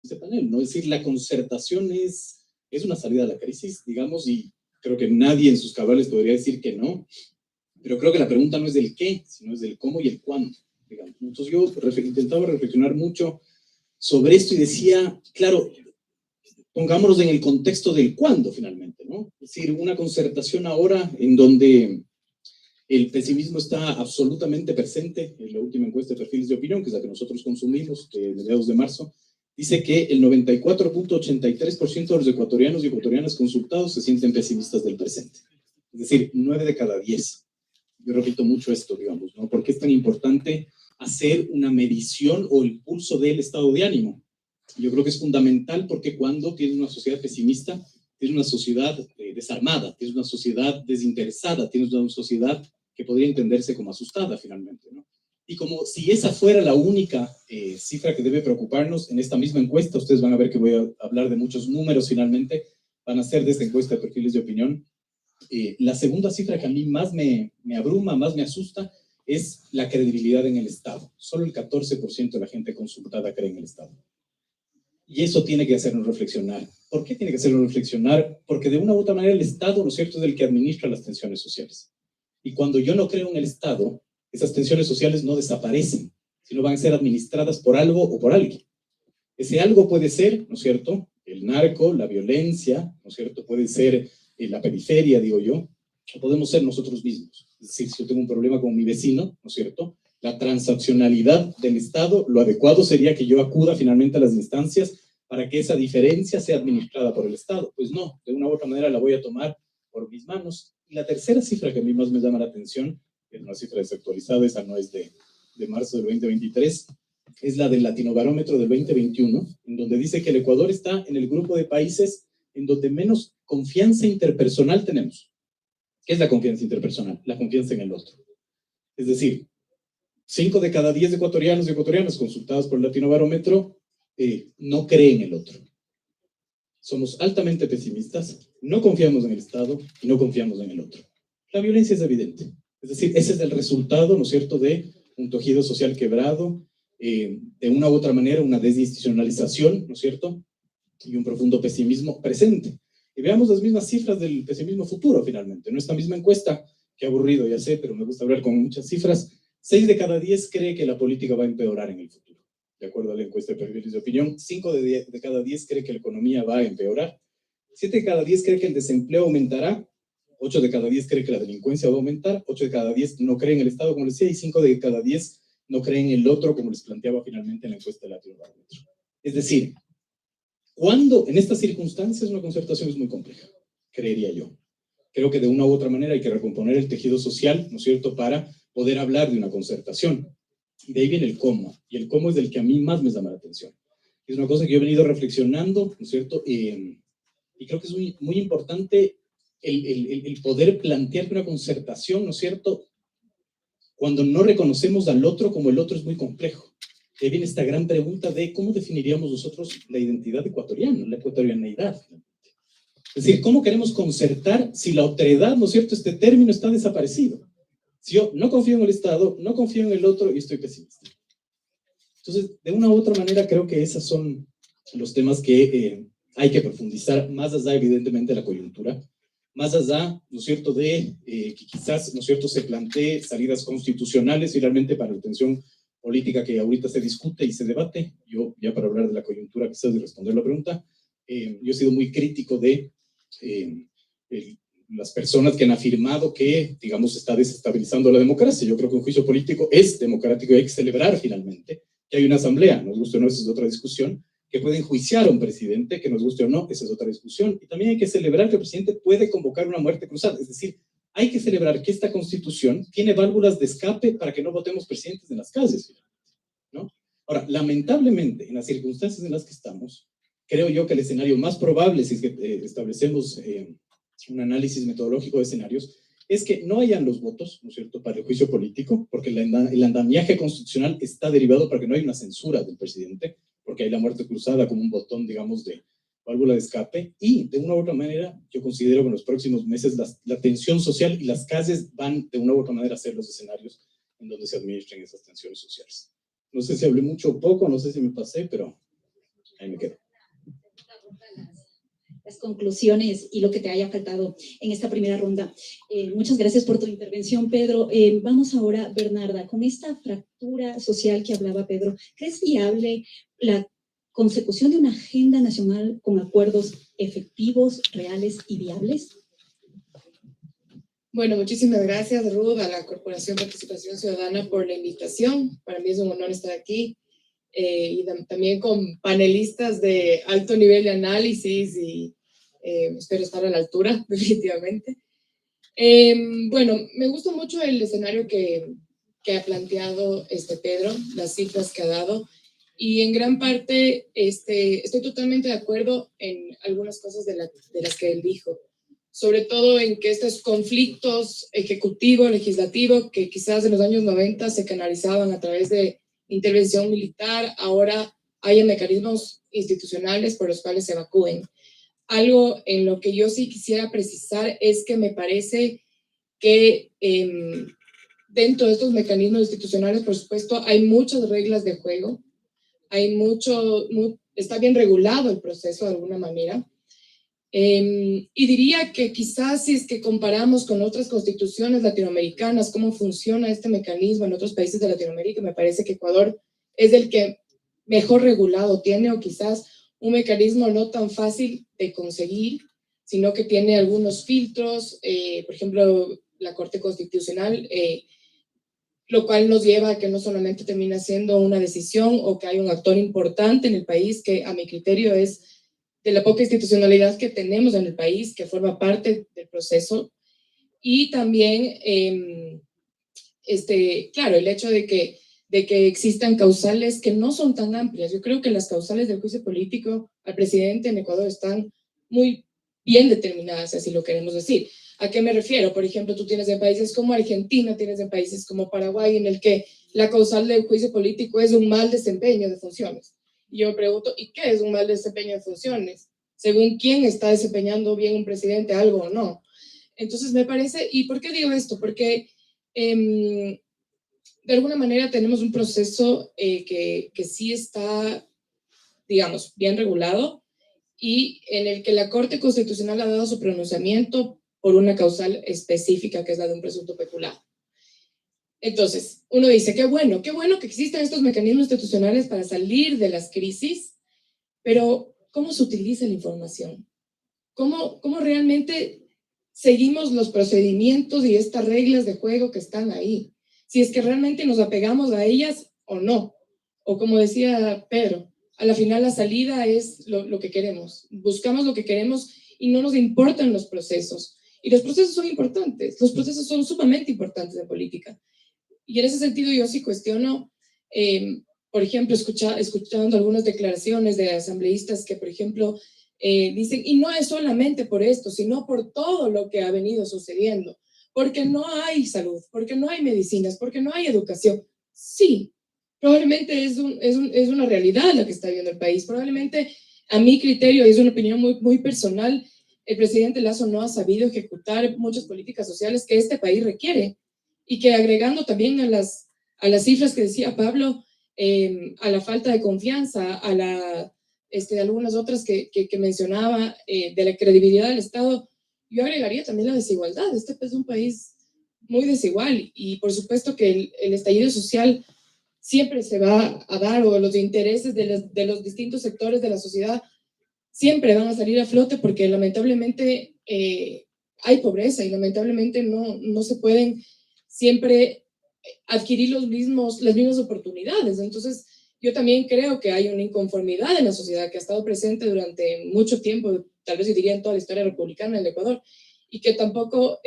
este panel, ¿no? Es decir, la concertación es una salida a la crisis, digamos, y creo que nadie en sus cabales podría decir que no, pero creo que la pregunta no es del qué, sino es del cómo y el cuándo, digamos. Entonces yo intentaba reflexionar mucho sobre esto y decía, claro, pongámonos en el contexto del cuándo finalmente, ¿no? Es decir, una concertación ahora en donde el pesimismo está absolutamente presente. En la última encuesta de perfiles de opinión, que es la que nosotros consumimos, de mediados de marzo, dice que el 94.83% de los ecuatorianos y ecuatorianas consultados se sienten pesimistas del presente. Es decir, 9 de cada 10. Yo repito mucho esto, digamos, ¿no? ¿Por qué es tan importante hacer una medición o el pulso del estado de ánimo? Yo creo que es fundamental porque cuando tienes una sociedad pesimista, tienes una sociedad desarmada, tienes una sociedad desinteresada, tienes una sociedad que podría entenderse como asustada finalmente, ¿no? Y como si esa fuera la única cifra que debe preocuparnos en esta misma encuesta, ustedes van a ver que voy a hablar de muchos números finalmente, van a ser de esta encuesta de perfiles de opinión. La segunda cifra que a mí más me abruma, más me asusta, es la credibilidad en el Estado. Solo el 14% de la gente consultada cree en el Estado. Y eso tiene que hacernos reflexionar. ¿Por qué tiene que hacernos reflexionar? Porque de una u otra manera el Estado, ¿no es cierto?, es el que administra las tensiones sociales. Y cuando yo no creo en el Estado, esas tensiones sociales no desaparecen, sino van a ser administradas por algo o por alguien. Ese algo puede ser, ¿no es cierto?, el narco, la violencia, ¿no es cierto?, puede ser la periferia, digo yo, o podemos ser nosotros mismos. Es decir, si yo tengo un problema con mi vecino, ¿no es cierto?, la transaccionalidad del Estado, lo adecuado sería que yo acuda finalmente a las instancias para que esa diferencia sea administrada por el Estado. Pues no, de una u otra manera la voy a tomar por mis manos. Y la tercera cifra que a mí más me llama la atención, que es una cifra desactualizada, esa no es de marzo del 2023, es la del Latinobarómetro del 2021, en donde dice que el Ecuador está en el grupo de países en donde menos confianza interpersonal tenemos. ¿Qué es la confianza interpersonal? La confianza en el otro. Es decir, 5 de cada 10 ecuatorianos y ecuatorianas consultados por el Latinobarómetro no creen en el otro. Somos altamente pesimistas, no confiamos en el Estado y no confiamos en el otro. La violencia es evidente. Es decir, ese es el resultado, ¿no es cierto?, de un tejido social quebrado, de una u otra manera, una desinstitucionalización, ¿no es cierto?, y un profundo pesimismo presente. Y veamos las mismas cifras del pesimismo futuro, finalmente. En esta misma encuesta, qué aburrido, ya sé, pero me gusta hablar con muchas cifras, 6 de cada 10 cree que la política va a empeorar en el futuro. De acuerdo a la encuesta de perfiles de opinión, 5 de cada 10 cree que la economía va a empeorar, 7 de cada 10 cree que el desempleo aumentará, 8 de cada 10 cree que la delincuencia va a aumentar, 8 de cada 10 no creen en el Estado, como les decía, y 5 de cada 10 no creen en el otro, como les planteaba finalmente en la encuesta de Latinobarómetro. Es decir, cuando en estas circunstancias una concertación es muy compleja, creería yo. Creo que de una u otra manera hay que recomponer el tejido social, ¿no es cierto?, para poder hablar de una concertación. Y de ahí viene el cómo, y el cómo es del que a mí más me llama la atención. Es una cosa que yo he venido reflexionando, ¿no es cierto?, y creo que es muy, muy importante el poder plantear una concertación, ¿no es cierto?, cuando no reconocemos al otro como el otro es muy complejo. Ahí viene esta gran pregunta de cómo definiríamos nosotros la identidad ecuatoriana, la ecuatorianeidad. Es decir, ¿cómo queremos concertar si la otredad, ¿no es cierto?, este término está desaparecido? Si yo no confío en el Estado, no confío en el otro y estoy pesimista. Entonces, de una u otra manera, creo que esos son los temas que hay que profundizar, más allá, evidentemente, de la coyuntura, más allá, ¿no es cierto?, de que quizás, ¿no es cierto?, se plantee salidas constitucionales finalmente para la tensión política que ahorita se discute y se debate. Yo, ya para hablar de la coyuntura, quizás de responder la pregunta, yo he sido muy crítico de las personas que han afirmado que, digamos, está desestabilizando la democracia. Yo creo que un juicio político es democrático y hay que celebrar finalmente que hay una asamblea, nos guste o no, esa es otra discusión, que puede enjuiciar a un presidente, que nos guste o no, esa es otra discusión, y también hay que celebrar que el presidente puede convocar una muerte cruzada, es decir, hay que celebrar que esta constitución tiene válvulas de escape para que no votemos presidentes en las calles, ¿no? Ahora, lamentablemente, en las circunstancias en las que estamos, creo yo que el escenario más probable, si es que establecemos un análisis metodológico de escenarios, es que no hayan los votos, ¿no es cierto?, para el juicio político, porque el andamiaje constitucional está derivado para que no haya una censura del presidente, porque hay la muerte cruzada como un botón, digamos, de válvula de escape, y de una u otra manera, yo considero que en los próximos meses la tensión social y las calles van de una u otra manera a ser los escenarios en donde se administren esas tensiones sociales. No sé si hablé mucho o poco, no sé si me pasé, pero... Ahí me quedo. Las conclusiones y lo que te haya faltado en esta primera ronda. Muchas gracias por tu intervención, Pedro. Vamos ahora, Bernarda, con esta fractura social que hablaba Pedro, ¿crees viable la consecución de una agenda nacional con acuerdos efectivos, reales y viables? Bueno, muchísimas gracias, Ruth, a la Corporación Participación Ciudadana por la invitación. Para mí es un honor estar aquí y también con panelistas de alto nivel de análisis y espero estar a la altura, definitivamente. Bueno, me gusta mucho el escenario que ha planteado Pedro, las cifras que ha dado, y en gran parte estoy totalmente de acuerdo en algunas cosas de las que él dijo, sobre todo en que estos conflictos ejecutivo, legislativo, que quizás en los años 90 se canalizaban a través de intervención militar, ahora haya mecanismos institucionales por los cuales se evacúen. Algo en lo que yo sí quisiera precisar es que me parece que dentro de estos mecanismos institucionales, por supuesto, hay muchas reglas de juego, está bien regulado el proceso de alguna manera. Y diría que quizás si es que comparamos con otras constituciones latinoamericanas, cómo funciona este mecanismo en otros países de Latinoamérica, me parece que Ecuador es el que mejor regulado tiene, o quizás un mecanismo no tan fácil de conseguir, sino que tiene algunos filtros, por ejemplo, la Corte Constitucional, lo cual nos lleva a que no solamente termina siendo una decisión o que hay un actor importante en el país, que a mi criterio es de la poca institucionalidad que tenemos en el país, que forma parte del proceso, y también, claro, el hecho de que existan causales que no son tan amplias. Yo creo que las causales del juicio político al presidente en Ecuador están muy bien determinadas, así lo queremos decir. ¿A qué me refiero? Por ejemplo, tú tienes en países como Argentina, tienes en países como Paraguay, en el que la causal del juicio político es un mal desempeño de funciones. Y yo me pregunto, ¿y qué es un mal desempeño de funciones? Según quién está desempeñando bien un presidente algo o no. Entonces me parece, ¿y por qué digo esto? Porque de alguna manera tenemos un proceso que sí está, digamos, bien regulado, y en el que la Corte Constitucional ha dado su pronunciamiento por una causal específica, que es la de un presunto peculado. Entonces, uno dice, qué bueno que existen estos mecanismos institucionales para salir de las crisis, pero ¿cómo se utiliza la información? ¿Cómo realmente seguimos los procedimientos y estas reglas de juego que están ahí? Si es que realmente nos apegamos a ellas o no. O como decía Pedro, a la final la salida es lo que queremos. Buscamos lo que queremos y no nos importan los procesos. Y los procesos son importantes. Los procesos son sumamente importantes en política. Y en ese sentido yo sí cuestiono, por ejemplo, escuchando algunas declaraciones de asambleístas que, por ejemplo, dicen, y no es solamente por esto, sino por todo lo que ha venido sucediendo, porque no hay salud, porque no hay medicinas, porque no hay educación. Sí, probablemente es una realidad la que está viviendo el país. Probablemente, a mi criterio, y es una opinión muy personal, el presidente Lasso no ha sabido ejecutar muchas políticas sociales que este país requiere, y que agregando también a las cifras que decía Pablo, a la falta de confianza, a algunas otras que mencionaba, de la credibilidad del Estado, yo agregaría también la desigualdad. Este es un país muy desigual, y por supuesto que el estallido social siempre se va a dar, o los intereses de los distintos sectores de la sociedad siempre van a salir a flote, porque lamentablemente hay pobreza, y lamentablemente no se pueden siempre adquirir las mismas oportunidades. Entonces, yo también creo que hay una inconformidad en la sociedad que ha estado presente durante mucho tiempo, tal vez yo diría en toda la historia republicana del Ecuador, y que tampoco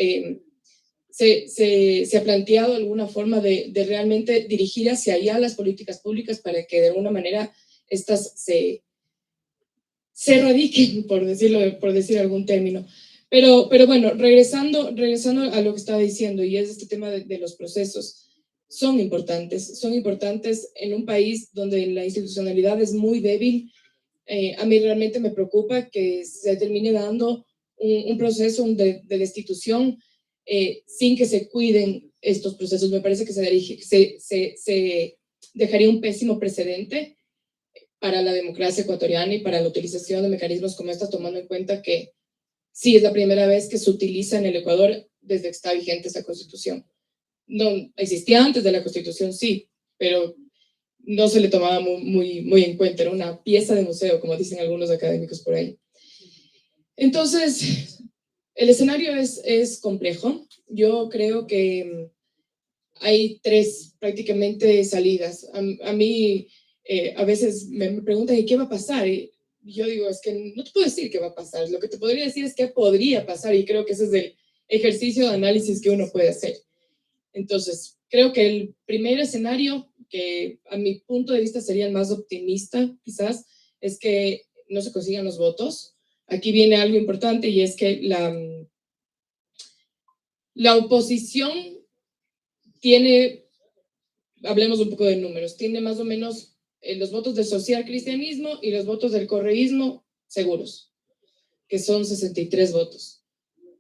se ha planteado alguna forma de realmente dirigir hacia allá las políticas públicas para que de alguna manera estas se erradiquen, por decir algún término. Pero bueno, regresando a lo que estaba diciendo, y es este tema de los procesos, son importantes en un país donde la institucionalidad es muy débil. A mí realmente me preocupa que se termine dando un proceso de destitución sin que se cuiden estos procesos. Me parece que se dejaría un pésimo precedente. para la democracia ecuatoriana y para la utilización de mecanismos como esta, tomando en cuenta que sí es la primera vez que se utiliza en el Ecuador desde que está vigente esta constitución. No existía antes de la constitución, sí, pero no se le tomaba muy en cuenta, era una pieza de museo, como dicen algunos académicos por ahí. Entonces, el escenario es complejo. Yo creo que hay tres prácticamente salidas. A mí a veces me preguntan, ¿y qué va a pasar? Y yo digo, es que no te puedo decir qué va a pasar. Lo que te podría decir es qué podría pasar, y creo que ese es el ejercicio de análisis que uno puede hacer. Entonces, creo que el primer escenario, que a mi punto de vista sería el más optimista, quizás, es que no se consigan los votos. Aquí viene algo importante, y es que la oposición tiene, hablemos un poco de números, tiene más o menos los votos del social cristianismo y los votos del correísmo seguros, que son 63 votos.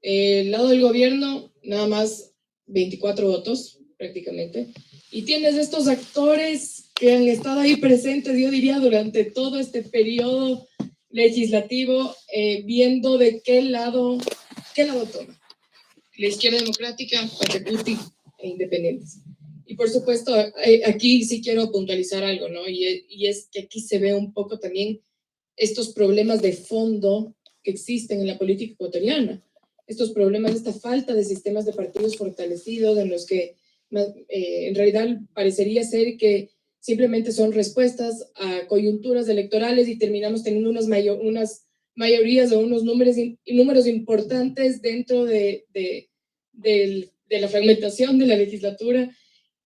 El lado del gobierno, nada más 24 votos, prácticamente. Y tienes estos actores que han estado ahí presentes, yo diría, durante todo este periodo legislativo, viendo de qué lado toma. La izquierda democrática, Pachacuti e independientes. Y por supuesto, aquí sí quiero puntualizar algo, ¿no? Y es que aquí se ve un poco también estos problemas de fondo que existen en la política ecuatoriana. Estos problemas, esta falta de sistemas de partidos fortalecidos, en los que en realidad parecería ser que simplemente son respuestas a coyunturas electorales y terminamos teniendo unas mayorías o unos números importantes dentro de la fragmentación de la legislatura,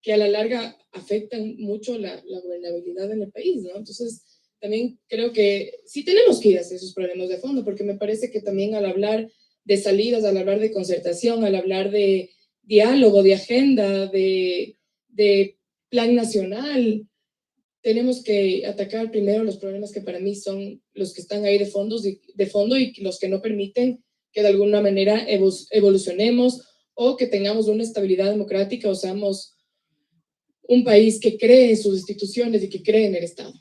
que a la larga afectan mucho la gobernabilidad en el país, ¿no? Entonces, también creo que sí tenemos que ir hacia esos problemas de fondo, porque me parece que también al hablar de salidas, al hablar de concertación, al hablar de diálogo, de agenda, de plan nacional, tenemos que atacar primero los problemas que para mí son los que están ahí de fondo y los que no permiten que de alguna manera evolucionemos o que tengamos una estabilidad democrática o seamos un país que cree en sus instituciones y que cree en el Estado.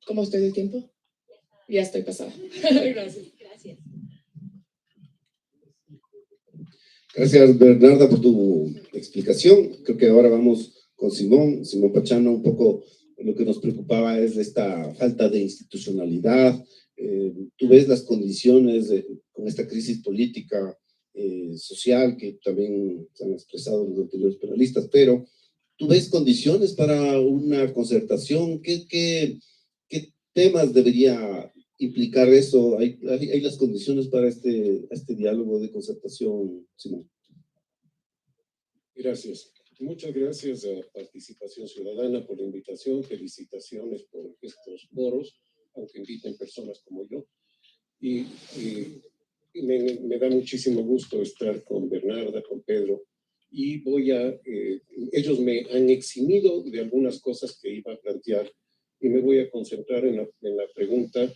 ¿Cómo estoy de tiempo? Ya estoy pasada. Gracias. Gracias, Bernarda, por tu explicación. Creo que ahora vamos con Simón Pachano. Un poco lo que nos preocupaba es esta falta de institucionalidad. Tú ves las condiciones con esta crisis política, social, que también se han expresado los anteriores panelistas, pero ¿tú ves condiciones para una concertación? ¿Qué temas debería implicar eso? ¿Hay las condiciones para este diálogo de concertación, Simón? Gracias. Muchas gracias a Participación Ciudadana por la invitación. Felicitaciones por estos foros, aunque inviten personas como yo. Y me da muchísimo gusto estar con Bernarda, con Pedro. Y ellos me han eximido de algunas cosas que iba a plantear y me voy a concentrar en la pregunta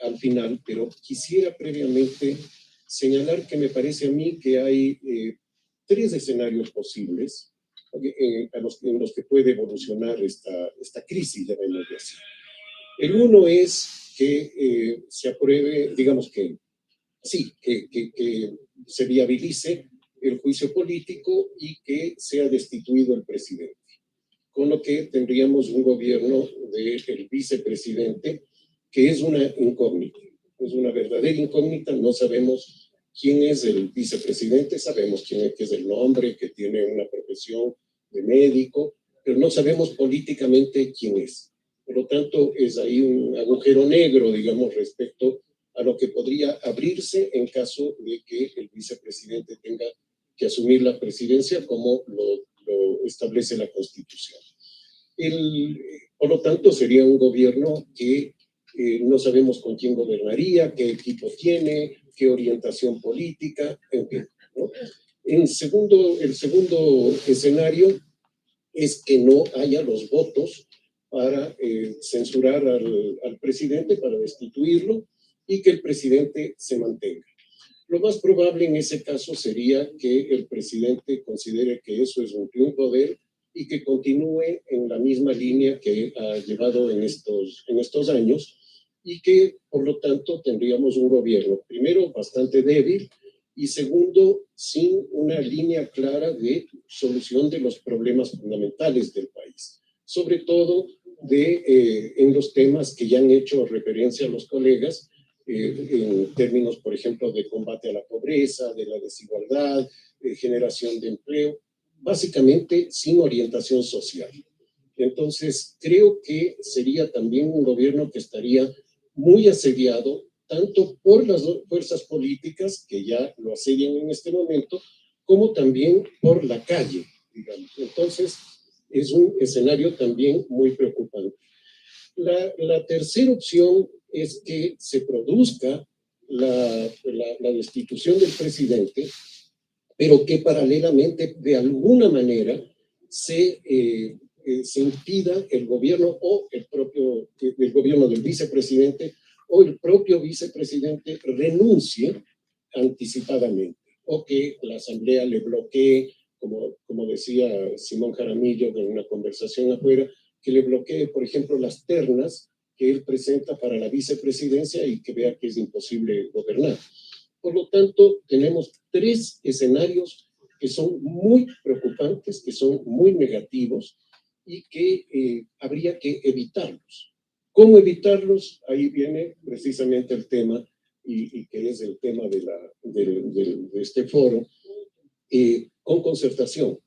al final, pero quisiera previamente señalar que me parece a mí que hay tres escenarios posibles en los que puede evolucionar esta crisis de la democracia. El uno es que se apruebe, digamos que sí, que se viabilice el juicio político y que sea destituido el presidente, con lo que tendríamos un gobierno del vicepresidente que es una incógnita, es una verdadera incógnita. No sabemos quién es el vicepresidente, sabemos quién es el nombre, que tiene una profesión de médico, pero no sabemos políticamente quién es. Por lo tanto, es ahí un agujero negro, digamos, respecto a lo que podría abrirse en caso de que el vicepresidente tenga que asumir la presidencia como lo establece la Constitución. Por lo tanto, sería un gobierno que no sabemos con quién gobernaría, qué equipo tiene, qué orientación política, en fin, ¿no? El segundo escenario es que no haya los votos para censurar al presidente, para destituirlo, y que el presidente se mantenga. Lo más probable en ese caso sería que el presidente considere que eso es un triunfo de él y que continúe en la misma línea que ha llevado en estos años, y que, por lo tanto, tendríamos un gobierno, primero, bastante débil, y segundo, sin una línea clara de solución de los problemas fundamentales del país, sobre todo en los temas que ya han hecho referencia a los colegas, en términos, por ejemplo, de combate a la pobreza, de la desigualdad, generación de empleo, básicamente sin orientación social. Entonces, creo que sería también un gobierno que estaría muy asediado, tanto por las fuerzas políticas que ya lo asedian en este momento, como también por la calle, digamos. Entonces, es un escenario también muy preocupante. La tercera opción es que se produzca la destitución del presidente, pero que paralelamente, de alguna manera, se impida el gobierno o el gobierno del vicepresidente o el propio vicepresidente renuncie anticipadamente, o que la asamblea le bloquee, como decía Simón Jaramillo en una conversación afuera, que le bloquee, por ejemplo, las ternas que él presenta para la vicepresidencia y que vea que es imposible gobernar. Por lo tanto, tenemos tres escenarios que son muy preocupantes, que son muy negativos y que habría que evitarlos. ¿Cómo evitarlos? Ahí viene precisamente el tema, y que es el tema de este foro, con concertación.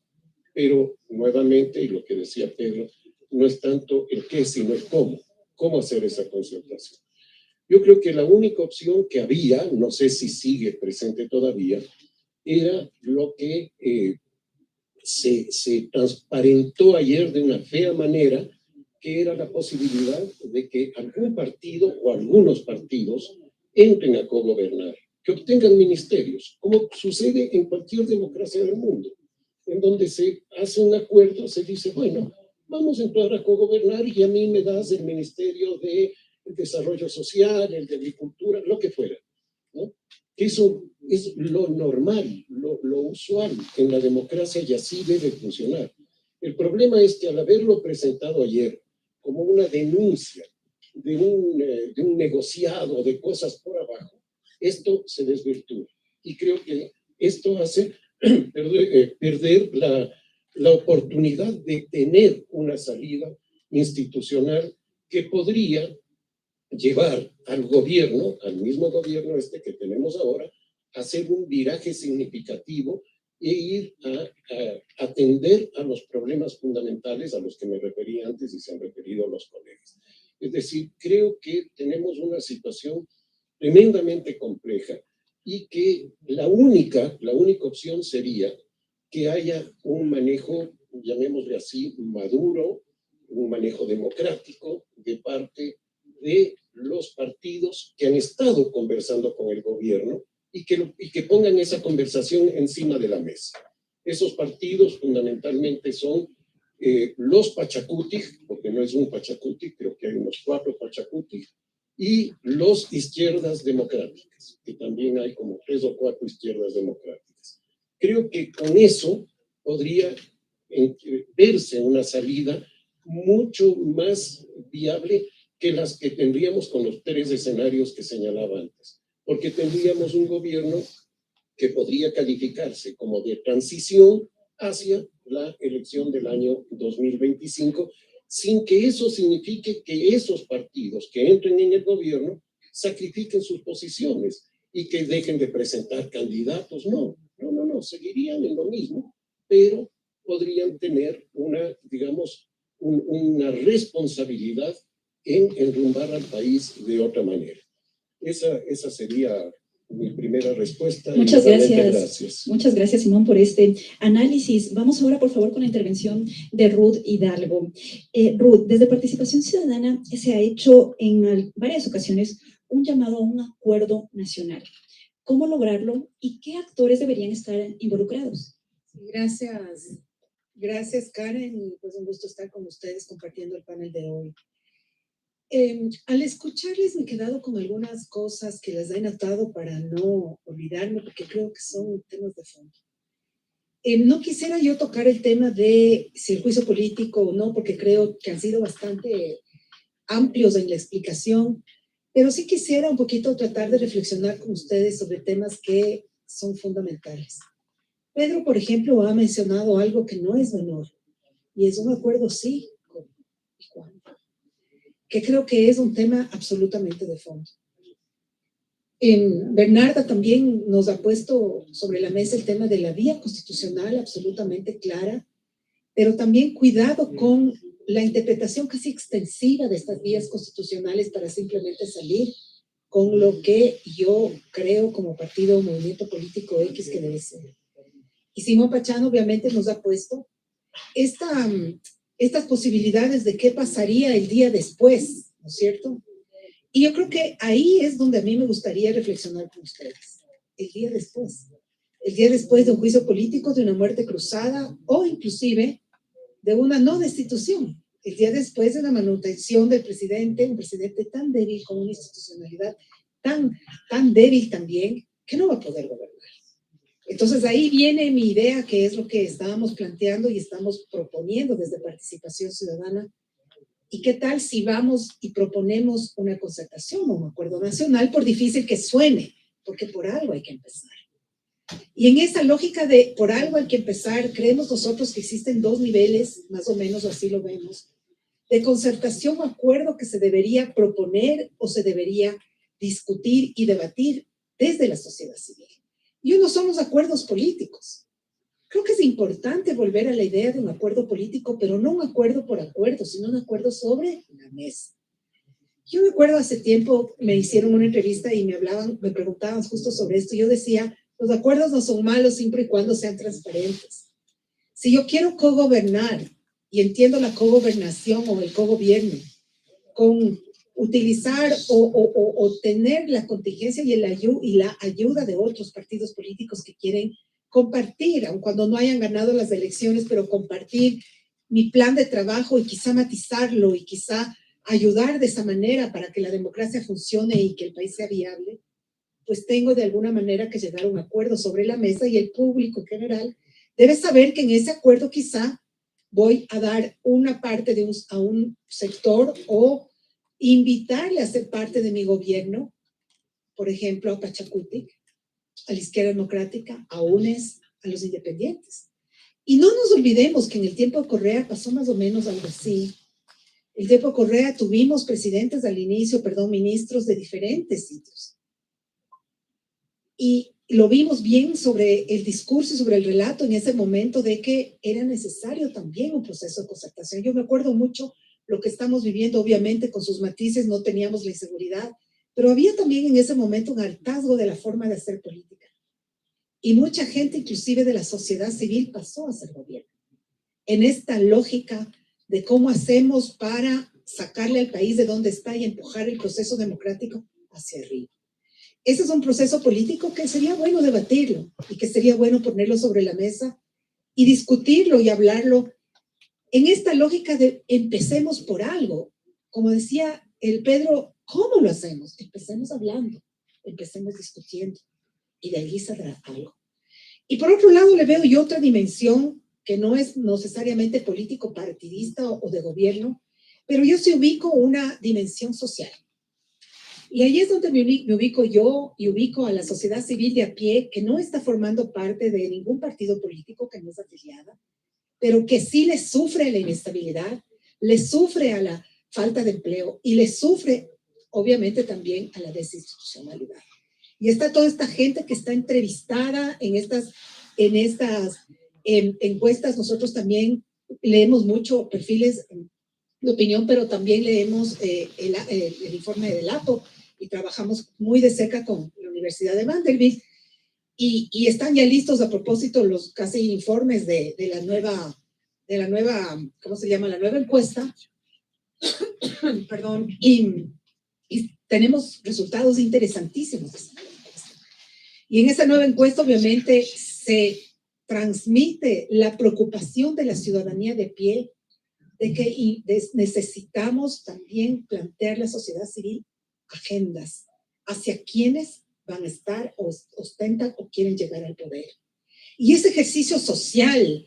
Pero nuevamente, y lo que decía Pedro, no es tanto el qué, sino el cómo. ¿Cómo hacer esa concertación? Yo creo que la única opción que había, no sé si sigue presente todavía, era lo que se transparentó ayer de una fea manera, que era la posibilidad de que algún partido o algunos partidos entren a cogobernar, que obtengan ministerios, como sucede en cualquier democracia del mundo, en donde se hace un acuerdo, se dice, bueno, vamos a entrar a cogobernar y a mí me das el ministerio de desarrollo social, el de agricultura, lo que fuera, ¿no? Eso es lo normal, lo usual en la democracia, y así debe funcionar. El problema es que al haberlo presentado ayer como una denuncia de un negociado de cosas por abajo, esto se desvirtúa. Y creo que esto hace perder la oportunidad de tener una salida institucional que podría llevar al gobierno, al mismo gobierno que tenemos ahora, a hacer un viraje significativo e ir a atender a los problemas fundamentales a los que me referí antes y se han referido los colegas. Es decir, creo que tenemos una situación tremendamente compleja y que la única opción sería que haya un manejo, llamémosle así, maduro, un manejo democrático de parte de los partidos que han estado conversando con el gobierno y que pongan esa conversación encima de la mesa. Esos partidos fundamentalmente son los Pachacuti, porque no es un Pachacuti, creo que hay unos 4 Pachacuti, y los izquierdas democráticas, que también hay como 3 o 4 izquierdas democráticas. Creo que con eso podría verse una salida mucho más viable que las que tendríamos con los 3 escenarios que señalaba antes, porque tendríamos un gobierno que podría calificarse como de transición hacia la elección del año 2025, sin que eso signifique que esos partidos que entren en el gobierno sacrifiquen sus posiciones y que dejen de presentar candidatos. No, seguirían en lo mismo, pero podrían tener una responsabilidad en enrumbar al país de otra manera. Esa sería mi primera respuesta. Muchas gracias. Muchas gracias, Simón, por este análisis. Vamos ahora, por favor, con la intervención de Ruth Hidalgo. Ruth, desde Participación Ciudadana se ha hecho en varias ocasiones un llamado a un acuerdo nacional. ¿Cómo lograrlo y qué actores deberían estar involucrados? Gracias, Karen, y pues un gusto estar con ustedes compartiendo el panel de hoy. Al escucharles me he quedado con algunas cosas que les he anotado para no olvidarme, porque creo que son temas de fondo. No quisiera yo tocar el tema de si el juicio político o no, porque creo que han sido bastante amplios en la explicación, pero sí quisiera un poquito tratar de reflexionar con ustedes sobre temas que son fundamentales. Pedro, por ejemplo, ha mencionado algo que no es menor, y es un acuerdo sí con Juan, que creo que es un tema absolutamente de fondo. Bernarda también nos ha puesto sobre la mesa el tema de la vía constitucional absolutamente clara, pero también cuidado con la interpretación casi extensiva de estas vías constitucionales para simplemente salir con lo que yo creo como partido o movimiento político X que debe ser. Y Simón Pachano obviamente nos ha puesto estas posibilidades de qué pasaría el día después, ¿no es cierto? Y yo creo que ahí es donde a mí me gustaría reflexionar con ustedes. El día después. El día después de un juicio político, de una muerte cruzada o inclusive de una no destitución. El día después de la manutención del presidente, un presidente tan débil con una institucionalidad tan débil también, que no va a poder gobernar. Entonces ahí viene mi idea, que es lo que estábamos planteando y estamos proponiendo desde Participación Ciudadana. ¿Y qué tal si vamos y proponemos una concertación o un acuerdo nacional, por difícil que suene? Porque por algo hay que empezar. Y en esa lógica de por algo hay que empezar, creemos nosotros que existen dos niveles, más o menos así lo vemos, de concertación o acuerdo que se debería proponer o se debería discutir y debatir desde la sociedad civil. Y uno son los acuerdos políticos. Creo que es importante volver a la idea de un acuerdo político, pero no un acuerdo por acuerdo, sino un acuerdo sobre la mesa. Yo me acuerdo hace tiempo me hicieron una entrevista y me preguntaban justo sobre esto. Yo decía, los acuerdos no son malos siempre y cuando sean transparentes. Si yo quiero cogobernar y entiendo la cogobernación o el cogobierno con utilizar o tener la contingencia y la ayuda de otros partidos políticos que quieren compartir, aun cuando no hayan ganado las elecciones, pero compartir mi plan de trabajo y quizá matizarlo y quizá ayudar de esa manera para que la democracia funcione y que el país sea viable, pues tengo de alguna manera que llegar a un acuerdo sobre la mesa y el público en general debe saber que en ese acuerdo quizá voy a dar una parte a un sector o invitarle a ser parte de mi gobierno, por ejemplo, a Pachacutic, a la Izquierda Democrática, a UNES, a los independientes. Y no nos olvidemos que en el tiempo de Correa pasó más o menos algo así. El tiempo de Correa tuvimos presidentes al inicio, ministros de diferentes sitios. Y lo vimos bien sobre el discurso y sobre el relato en ese momento de que era necesario también un proceso de concertación. Yo me acuerdo mucho lo que estamos viviendo, obviamente con sus matices, no teníamos la inseguridad, pero había también en ese momento un hartazgo de la forma de hacer política. Y mucha gente, inclusive de la sociedad civil, pasó a ser gobierno. En esta lógica de cómo hacemos para sacarle al país de donde está y empujar el proceso democrático hacia arriba. Ese es un proceso político que sería bueno debatirlo y que sería bueno ponerlo sobre la mesa y discutirlo y hablarlo en esta lógica de empecemos por algo. Como decía el Pedro, ¿cómo lo hacemos? Empecemos hablando, empecemos discutiendo y de ahí saldrá algo. Y por otro lado le veo yo otra dimensión que no es necesariamente político partidista o de gobierno, pero yo sí ubico una dimensión social. Y ahí es donde me ubico yo y ubico a la sociedad civil de a pie, que no está formando parte de ningún partido político, que no es afiliada, pero que sí le sufre a la inestabilidad, le sufre a la falta de empleo y le sufre, obviamente, también a la desinstitucionalidad. Y está toda esta gente que está entrevistada en estas encuestas. Nosotros también leemos mucho perfiles de opinión, pero también leemos el informe del APO y trabajamos muy de cerca con la Universidad de Vanderbilt y están ya listos a propósito los casi informes de la nueva, ¿cómo se llama? La nueva encuesta. Perdón, y tenemos resultados interesantísimos. Y en esa nueva encuesta obviamente se transmite la preocupación de la ciudadanía de pie de que necesitamos también plantear la sociedad civil agendas hacia quienes van a estar o ostentan o quieren llegar al poder. Y ese ejercicio social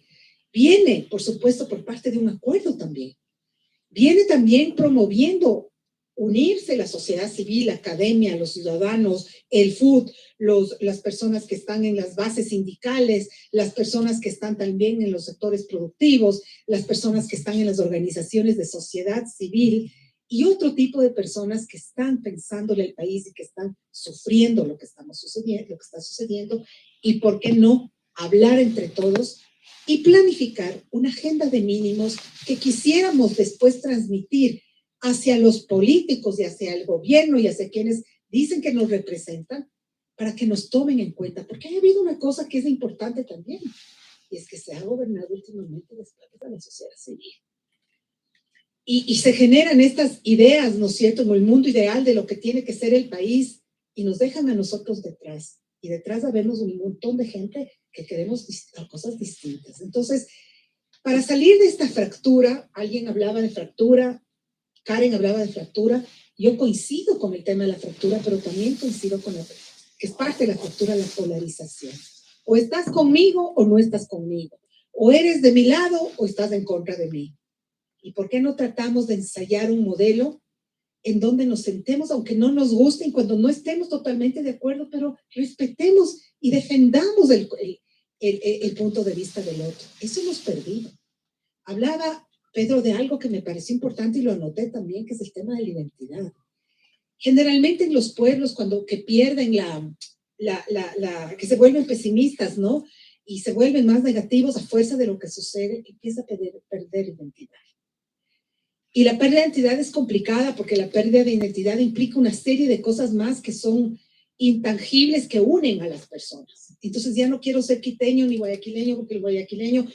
viene, por supuesto, por parte de un acuerdo también. Viene también promoviendo unirse la sociedad civil, la academia, los ciudadanos, el FUT, las personas que están en las bases sindicales, las personas que están también en los sectores productivos, las personas que están en las organizaciones de sociedad civil y otro tipo de personas que están pensándole al país y que están sufriendo lo que está sucediendo, y por qué no hablar entre todos y planificar una agenda de mínimos que quisiéramos después transmitir hacia los políticos y hacia el gobierno y hacia quienes dicen que nos representan, para que nos tomen en cuenta, porque ha habido una cosa que es importante también, y es que se ha gobernado últimamente después de la sociedad civil. Y se generan estas ideas, ¿no es cierto?, en el mundo ideal de lo que tiene que ser el país, y nos dejan a nosotros detrás. Y detrás vemos un montón de gente que queremos cosas distintas. Entonces, para salir de esta fractura, alguien hablaba de fractura, Karen hablaba de fractura, yo coincido con el tema de la fractura, pero también coincido con que es parte de la fractura la polarización. O estás conmigo o no estás conmigo. O eres de mi lado o estás en contra de mí. ¿Y por qué no tratamos de ensayar un modelo en donde nos sentemos, aunque no nos guste, y cuando no estemos totalmente de acuerdo, pero respetemos y defendamos el punto de vista del otro? Eso hemos perdido. Hablaba Pedro de algo que me pareció importante y lo anoté también, que es el tema de la identidad. Generalmente en los pueblos, que pierden que se vuelven pesimistas, ¿no? Y se vuelven más negativos a fuerza de lo que sucede, empieza a perder identidad. Y la pérdida de identidad es complicada porque la pérdida de identidad implica una serie de cosas más que son intangibles, que unen a las personas. Entonces ya no quiero ser quiteño ni guayaquileño, porque el guayaquileño,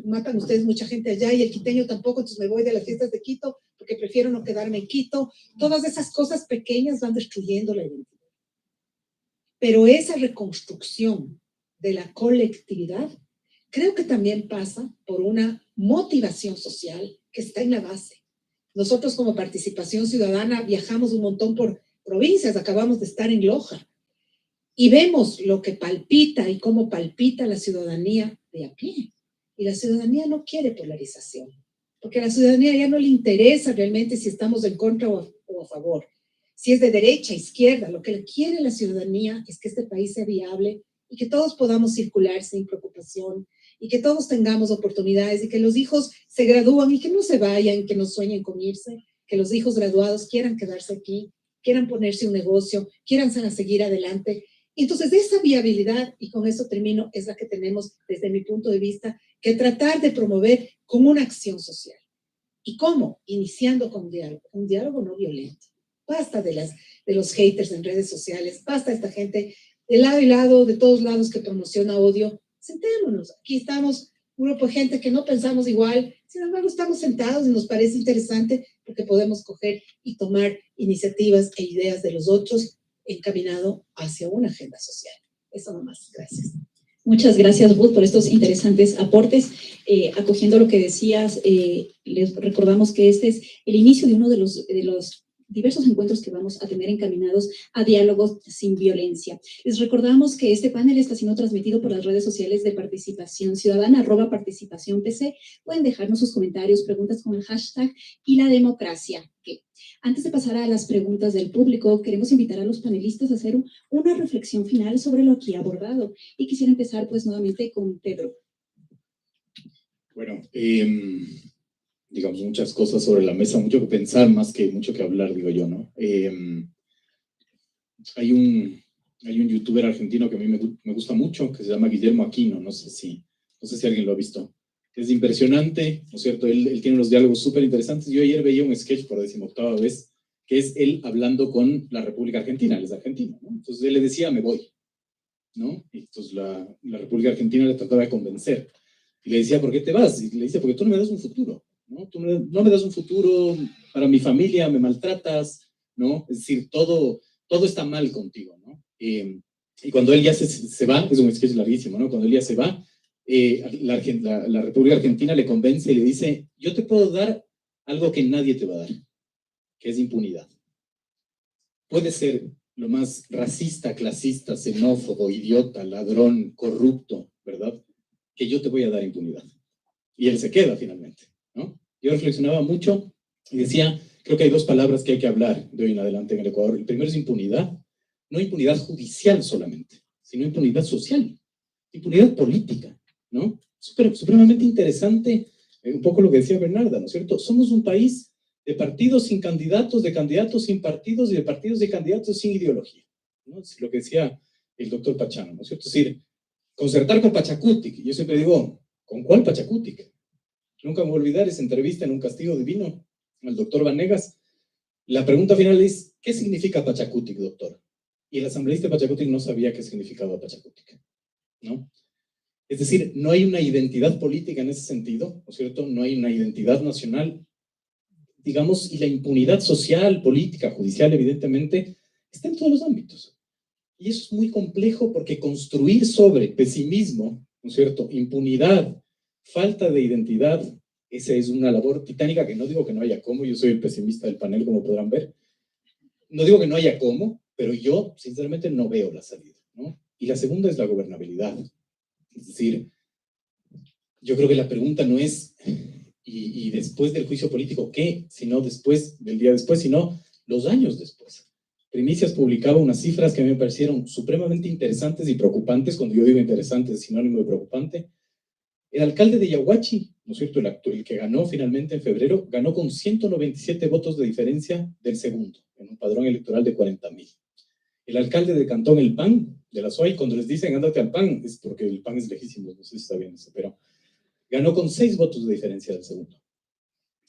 matan ustedes mucha gente allá, y el quiteño tampoco, entonces me voy de las fiestas de Quito porque prefiero no quedarme en Quito. Todas esas cosas pequeñas van destruyendo la identidad. Pero esa reconstrucción de la colectividad creo que también pasa por una motivación social que está en la base. Nosotros como Participación Ciudadana viajamos un montón por provincias, acabamos de estar en Loja, y vemos lo que palpita y cómo palpita la ciudadanía de a pie. Y la ciudadanía no quiere polarización, porque a la ciudadanía ya no le interesa realmente si estamos en contra o a favor, si es de derecha, izquierda. Lo que quiere la ciudadanía es que este país sea viable y que todos podamos circular sin preocupación, y que todos tengamos oportunidades, y que los hijos se gradúan y que no se vayan, que no sueñen con irse, que los hijos graduados quieran quedarse aquí, quieran ponerse un negocio, quieran seguir adelante. Entonces, esa viabilidad, y con eso termino, es la que tenemos, desde mi punto de vista, que tratar de promover con una acción social. ¿Y cómo? Iniciando con un diálogo no violento. Basta de los haters en redes sociales, basta de esta gente de lado y lado, de todos lados, que promociona odio. Sentémonos, aquí estamos, un grupo de gente que no pensamos igual, sin embargo estamos sentados y nos parece interesante porque podemos coger y tomar iniciativas e ideas de los otros encaminado hacia una agenda social. Eso nomás, gracias. Muchas gracias, Ruth, por estos interesantes aportes. Acogiendo lo que decías, les recordamos que este es el inicio de uno de los diversos encuentros que vamos a tener encaminados a diálogos sin violencia. Les recordamos que este panel está siendo transmitido por las redes sociales de Participación Ciudadana, @participacionpc. Pueden dejarnos sus comentarios, preguntas con el hashtag y la democracia. Antes de pasar a las preguntas del público, queremos invitar a los panelistas a hacer una reflexión final sobre lo aquí abordado. Y quisiera empezar pues nuevamente con Pedro. Bueno, digamos, muchas cosas sobre la mesa, mucho que pensar, más que mucho que hablar, digo yo, ¿no? Hay un youtuber argentino que a mí me gusta mucho, que se llama Guillermo Aquino, no sé si alguien lo ha visto. Es impresionante, ¿no es cierto? Él tiene unos diálogos súper interesantes. Yo ayer veía un sketch por 18ª vez, que es él hablando con la República Argentina, él es argentino, ¿no? Entonces él le decía, me voy, ¿no? Y entonces la República Argentina le trataba de convencer. Y le decía, ¿por qué te vas? Y le decía, porque tú no me das un futuro, ¿no? Tú no me das un futuro para mi familia, me maltratas, ¿no? Es decir, todo está mal contigo, ¿no? Y cuando él ya se va, es un sketch larguísimo, ¿no? Cuando él ya se va, la República Argentina le convence y le dice, yo te puedo dar algo que nadie te va a dar, que es impunidad. Puede ser lo más racista, clasista, xenófobo, idiota, ladrón, corrupto, ¿verdad? Que yo te voy a dar impunidad. Y él se queda finalmente, ¿no? Yo reflexionaba mucho y decía, creo que hay dos palabras que hay que hablar de hoy en adelante en el Ecuador. El primero es impunidad, no impunidad judicial solamente, sino impunidad social, impunidad política, ¿no? Supremamente interesante, un poco lo que decía Bernarda, ¿no es cierto? Somos un país de partidos sin candidatos, de candidatos sin partidos y de partidos de candidatos sin ideología, ¿no? Es lo que decía el doctor Pachano, ¿no es cierto? Es decir, concertar con Pachacutic. Yo siempre digo, ¿con cuál Pachacutic? Nunca me voy a olvidar esa entrevista en Un Castigo Divino al doctor Vanegas. La pregunta final es, ¿qué significa Pachacutic, doctor? Y el asambleísta de Pachacutic no sabía qué significaba Pachacutic, ¿no? Es decir, no hay una identidad política en ese sentido, ¿no es cierto? No hay una identidad nacional, digamos, y la impunidad social, política, judicial, evidentemente, está en todos los ámbitos. Y eso es muy complejo porque construir sobre pesimismo, ¿no es cierto?, impunidad, falta de identidad, esa es una labor titánica que no digo que no haya cómo, yo soy el pesimista del panel, como podrán ver. No digo que no haya cómo, pero yo, sinceramente, no veo la salida, ¿no? Y la segunda es la gobernabilidad. Es decir, yo creo que la pregunta no es, y después del juicio político, ¿qué? Sino después, del día después, sino los años después. Primicias publicaba unas cifras que a mí me parecieron supremamente interesantes y preocupantes. Cuando yo digo interesante es sinónimo de preocupante. El alcalde de Yaguachi, ¿no es cierto?, el que ganó finalmente en febrero, ganó con 197 votos de diferencia del segundo, en un padrón electoral de 40,000. El alcalde de Cantón El Pan, de la SOAI, cuando les dicen ándate al PAN, es porque el PAN es lejísimo, no sé si está bien eso, pero ganó con 6 votos de diferencia del segundo.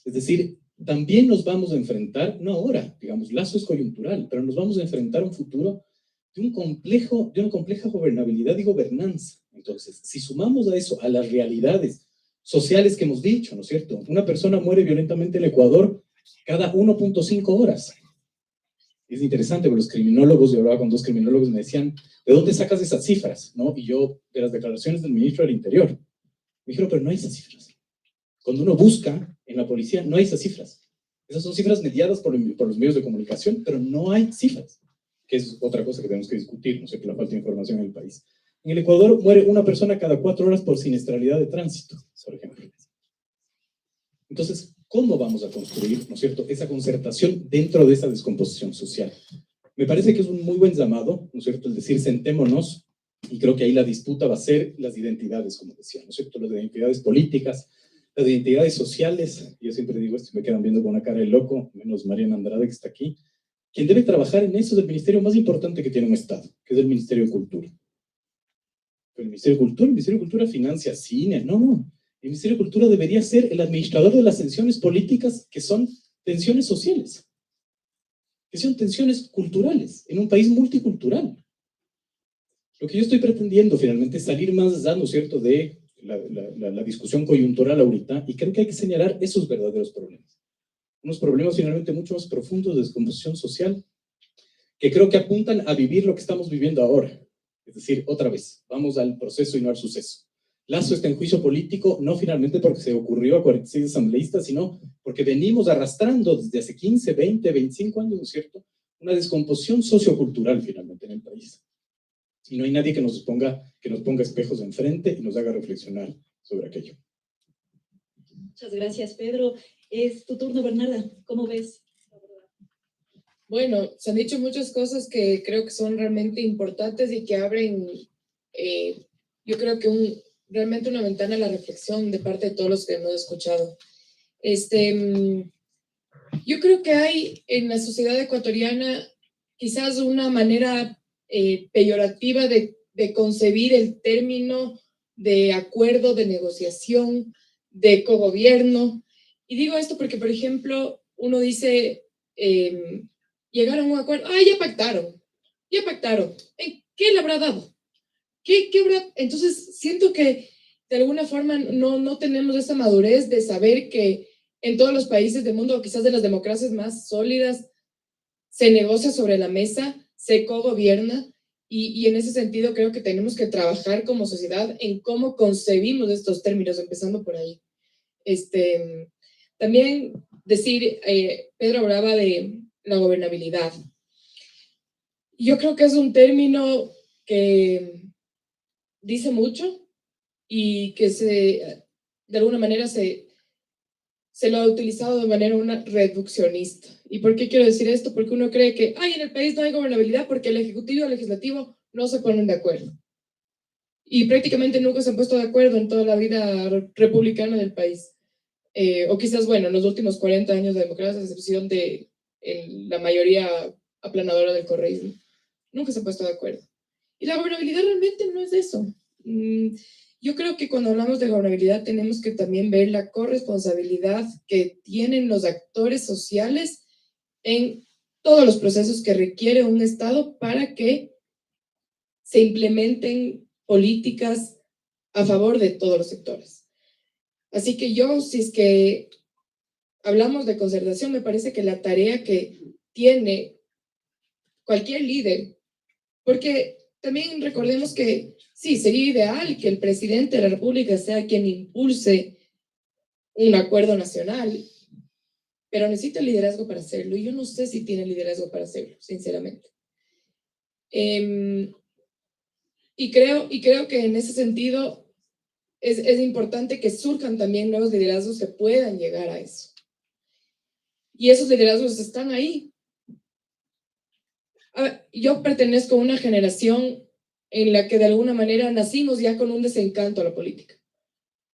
Es decir, también nos vamos a enfrentar, no ahora, digamos, Lazo es coyuntural, pero nos vamos a enfrentar a un futuro de una compleja gobernabilidad y gobernanza. Entonces, si sumamos a eso, a las realidades sociales que hemos dicho, ¿no es cierto? Una persona muere violentamente en Ecuador cada 1.5 horas. Es interesante, porque los criminólogos, yo hablaba con 2 criminólogos, me decían, ¿de dónde sacas esas cifras? ¿No? Y yo, de las declaraciones del ministro del Interior. Me dijeron, pero no hay esas cifras. Cuando uno busca en la policía, no hay esas cifras. Esas son cifras mediadas por los medios de comunicación, pero no hay cifras, que es otra cosa que tenemos que discutir, no sé, por la falta de información en el país. En el Ecuador muere una persona cada 4 horas por siniestralidad de tránsito, por ejemplo. Entonces, ¿cómo vamos a construir, ¿no es cierto?, esa concertación dentro de esa descomposición social? Me parece que es un muy buen llamado, ¿no es cierto?, el decir sentémonos, y creo que ahí la disputa va a ser las identidades, como decía, ¿no es cierto?, las identidades políticas, las identidades sociales. Yo siempre digo esto, me quedan viendo con una cara de loco, menos Mariana Andrade que está aquí. Quien debe trabajar en eso es el ministerio más importante que tiene un Estado, que es el Ministerio de Cultura. Pero el Ministerio de Cultura financia cine, no. El Ministerio de Cultura debería ser el administrador de las tensiones políticas que son tensiones sociales, que son tensiones culturales, en un país multicultural. Lo que yo estoy pretendiendo finalmente es salir más allá, ¿no es cierto?, de la discusión coyuntural ahorita, y creo que hay que señalar esos verdaderos problemas. Unos problemas finalmente mucho más profundos de descomposición social, que creo que apuntan a vivir lo que estamos viviendo ahora. Es decir, otra vez, vamos al proceso y no al suceso. Lazo está en juicio político, no finalmente porque se ocurrió a 46 asambleístas, sino porque venimos arrastrando desde hace 15, 20, 25 años, ¿no es cierto?, una descomposición sociocultural finalmente en el país. Y no hay nadie que nos ponga espejos enfrente y nos haga reflexionar sobre aquello. Muchas gracias, Pedro. Es tu turno, Bernarda. ¿Cómo ves? Bueno, se han dicho muchas cosas que creo que son realmente importantes y que abren, yo creo que realmente una ventana a la reflexión de parte de todos los que hemos escuchado. Yo creo que hay en la sociedad ecuatoriana quizás una manera peyorativa de concebir el término de acuerdo, de negociación, de cogobierno. Y digo esto porque, por ejemplo, uno dice, llegaron a un acuerdo, ya pactaron. ¿Qué le habrá dado? ¿Qué habrá? Entonces, siento que de alguna forma no tenemos esa madurez de saber que en todos los países del mundo, o quizás de las democracias más sólidas, se negocia sobre la mesa, se cogobierna, y en ese sentido creo que tenemos que trabajar como sociedad en cómo concebimos estos términos, empezando por ahí. También decir, Pedro hablaba de la gobernabilidad. Yo creo que es un término que dice mucho, y que de alguna manera se lo ha utilizado de manera reduccionista. ¿Y por qué quiero decir esto? Porque uno cree que en el país no hay gobernabilidad porque el Ejecutivo y el Legislativo no se ponen de acuerdo. Y prácticamente nunca se han puesto de acuerdo en toda la vida republicana del país. O quizás, bueno, en los últimos 40 años de democracia, a excepción de la mayoría aplanadora del correísmo, nunca se han puesto de acuerdo. Y la gobernabilidad realmente no es eso. Yo creo que cuando hablamos de gobernabilidad tenemos que también ver la corresponsabilidad que tienen los actores sociales en todos los procesos que requiere un Estado para que se implementen políticas a favor de todos los sectores. Así que si es que hablamos de concertación, me parece que la tarea que tiene cualquier líder, porque también recordemos que sí, sería ideal que el presidente de la República sea quien impulse un acuerdo nacional, pero necesita liderazgo para hacerlo, y yo no sé si tiene liderazgo para hacerlo, sinceramente. Y creo que en ese sentido es importante que surjan también nuevos liderazgos que puedan llegar a eso. Y esos liderazgos están ahí. Yo pertenezco a una generación en la que de alguna manera nacimos ya con un desencanto a la política.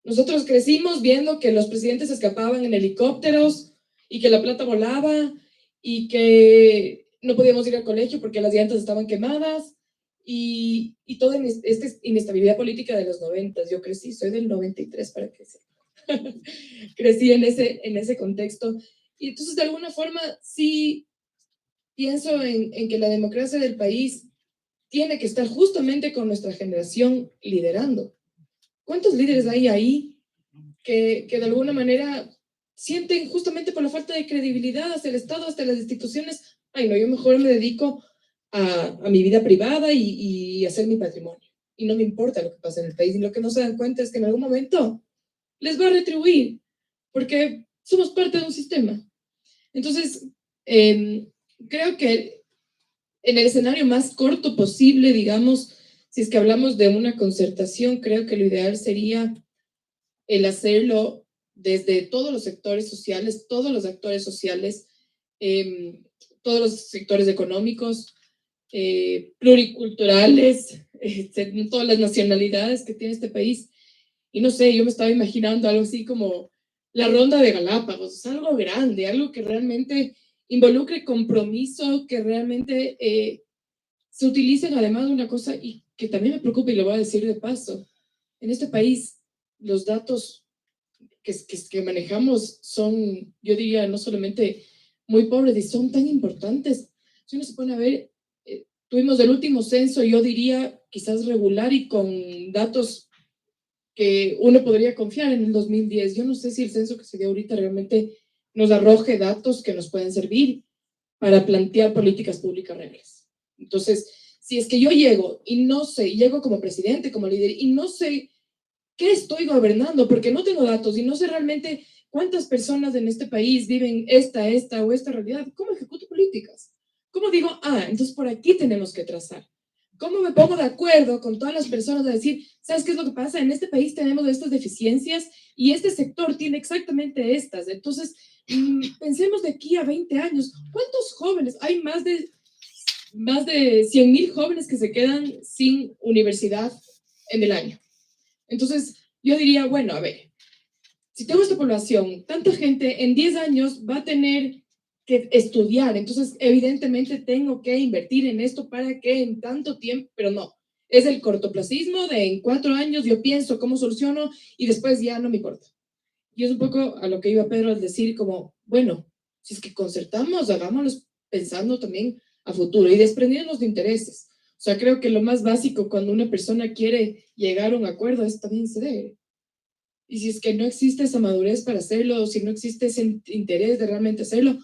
Nosotros crecimos viendo que los presidentes escapaban en helicópteros y que la plata volaba y que no podíamos ir al colegio porque las llantas estaban quemadas y toda esta inestabilidad política de los 90. Yo crecí, soy del 93 para que sepa. Crecí en ese contexto y entonces de alguna forma sí pienso en que la democracia del país tiene que estar justamente con nuestra generación liderando. ¿Cuántos líderes hay ahí que de alguna manera sienten justamente por la falta de credibilidad hacia el Estado, hacia las instituciones? No, yo mejor me dedico a mi vida privada y a hacer mi patrimonio. Y no me importa lo que pasa en el país. Y lo que no se dan cuenta es que en algún momento les va a retribuir, porque somos parte de un sistema. Entonces, creo que en el escenario más corto posible, digamos, si es que hablamos de una concertación, creo que lo ideal sería el hacerlo desde todos los sectores sociales, todos los actores sociales, todos los sectores económicos, pluriculturales, todas las nacionalidades que tiene este país. Y no sé, yo me estaba imaginando algo así como la Ronda de Galápagos, algo grande, algo que realmente involucre compromiso, que realmente se utilicen además de una cosa y que también me preocupa y lo voy a decir de paso. En este país, los datos que manejamos son, yo diría, no solamente muy pobres, y son tan importantes. Si uno se pone a ver, tuvimos el último censo, yo diría, quizás regular y con datos que uno podría confiar en el 2010. Yo no sé si el censo que se dio ahorita realmente nos arroje datos que nos pueden servir para plantear políticas públicas reales. Entonces, si es que yo llego y no sé, llego como presidente, como líder, y no sé qué estoy gobernando, porque no tengo datos y no sé realmente cuántas personas en este país viven esta o esta realidad, ¿cómo ejecuto políticas? ¿Cómo digo, entonces por aquí tenemos que trazar? ¿Cómo me pongo de acuerdo con todas las personas a decir, ¿sabes qué es lo que pasa? En este país tenemos estas deficiencias y este sector tiene exactamente estas. Entonces, pensemos de aquí a 20 años, ¿cuántos jóvenes? Hay más de 100,000 jóvenes que se quedan sin universidad en el año. Entonces, yo diría, bueno, a ver, si tengo esta población, tanta gente en 10 años va a tener que estudiar, entonces evidentemente tengo que invertir en esto para que en tanto tiempo, pero no, es el cortoplacismo de en 4 años yo pienso cómo soluciono y después ya no me importa. Y es un poco a lo que iba Pedro al decir como, bueno, si es que concertamos, hagámoslo pensando también a futuro y desprendiéndonos de intereses. O sea, creo que lo más básico cuando una persona quiere llegar a un acuerdo es también ceder. Y si es que no existe esa madurez para hacerlo, o si no existe ese interés de realmente hacerlo,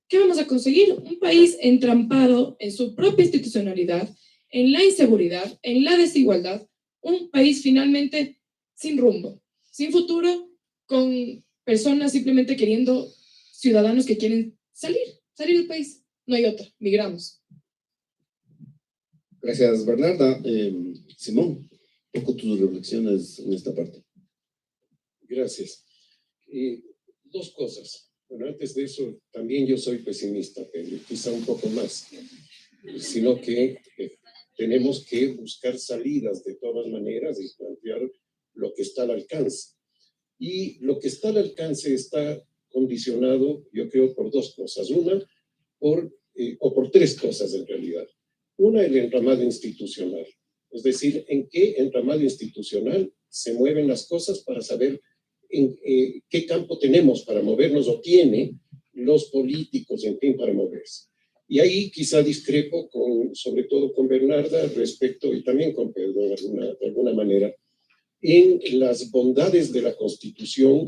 ¿qué vamos a conseguir? Un país entrampado en su propia institucionalidad, en la inseguridad, en la desigualdad, un país finalmente sin rumbo, sin futuro, con personas simplemente queriendo, ciudadanos que quieren salir del país. No hay otra, migramos. Gracias, Bernarda. Simón. Un poco tus reflexiones en esta parte. Gracias. Dos cosas. Bueno, antes de eso, también yo soy pesimista, pero quizá un poco más, sino que tenemos que buscar salidas de todas maneras y plantear lo que está al alcance. Y lo que está al alcance está condicionado, yo creo, por dos cosas. Una, por tres cosas en realidad. Una, el entramado institucional. Es decir, en qué entramado institucional se mueven las cosas para saber en qué campo tenemos para movernos o tiene los políticos, en fin, para moverse. Y ahí quizá discrepo sobre todo con Bernarda respecto, y también con Pedro de alguna manera, en las bondades de la Constitución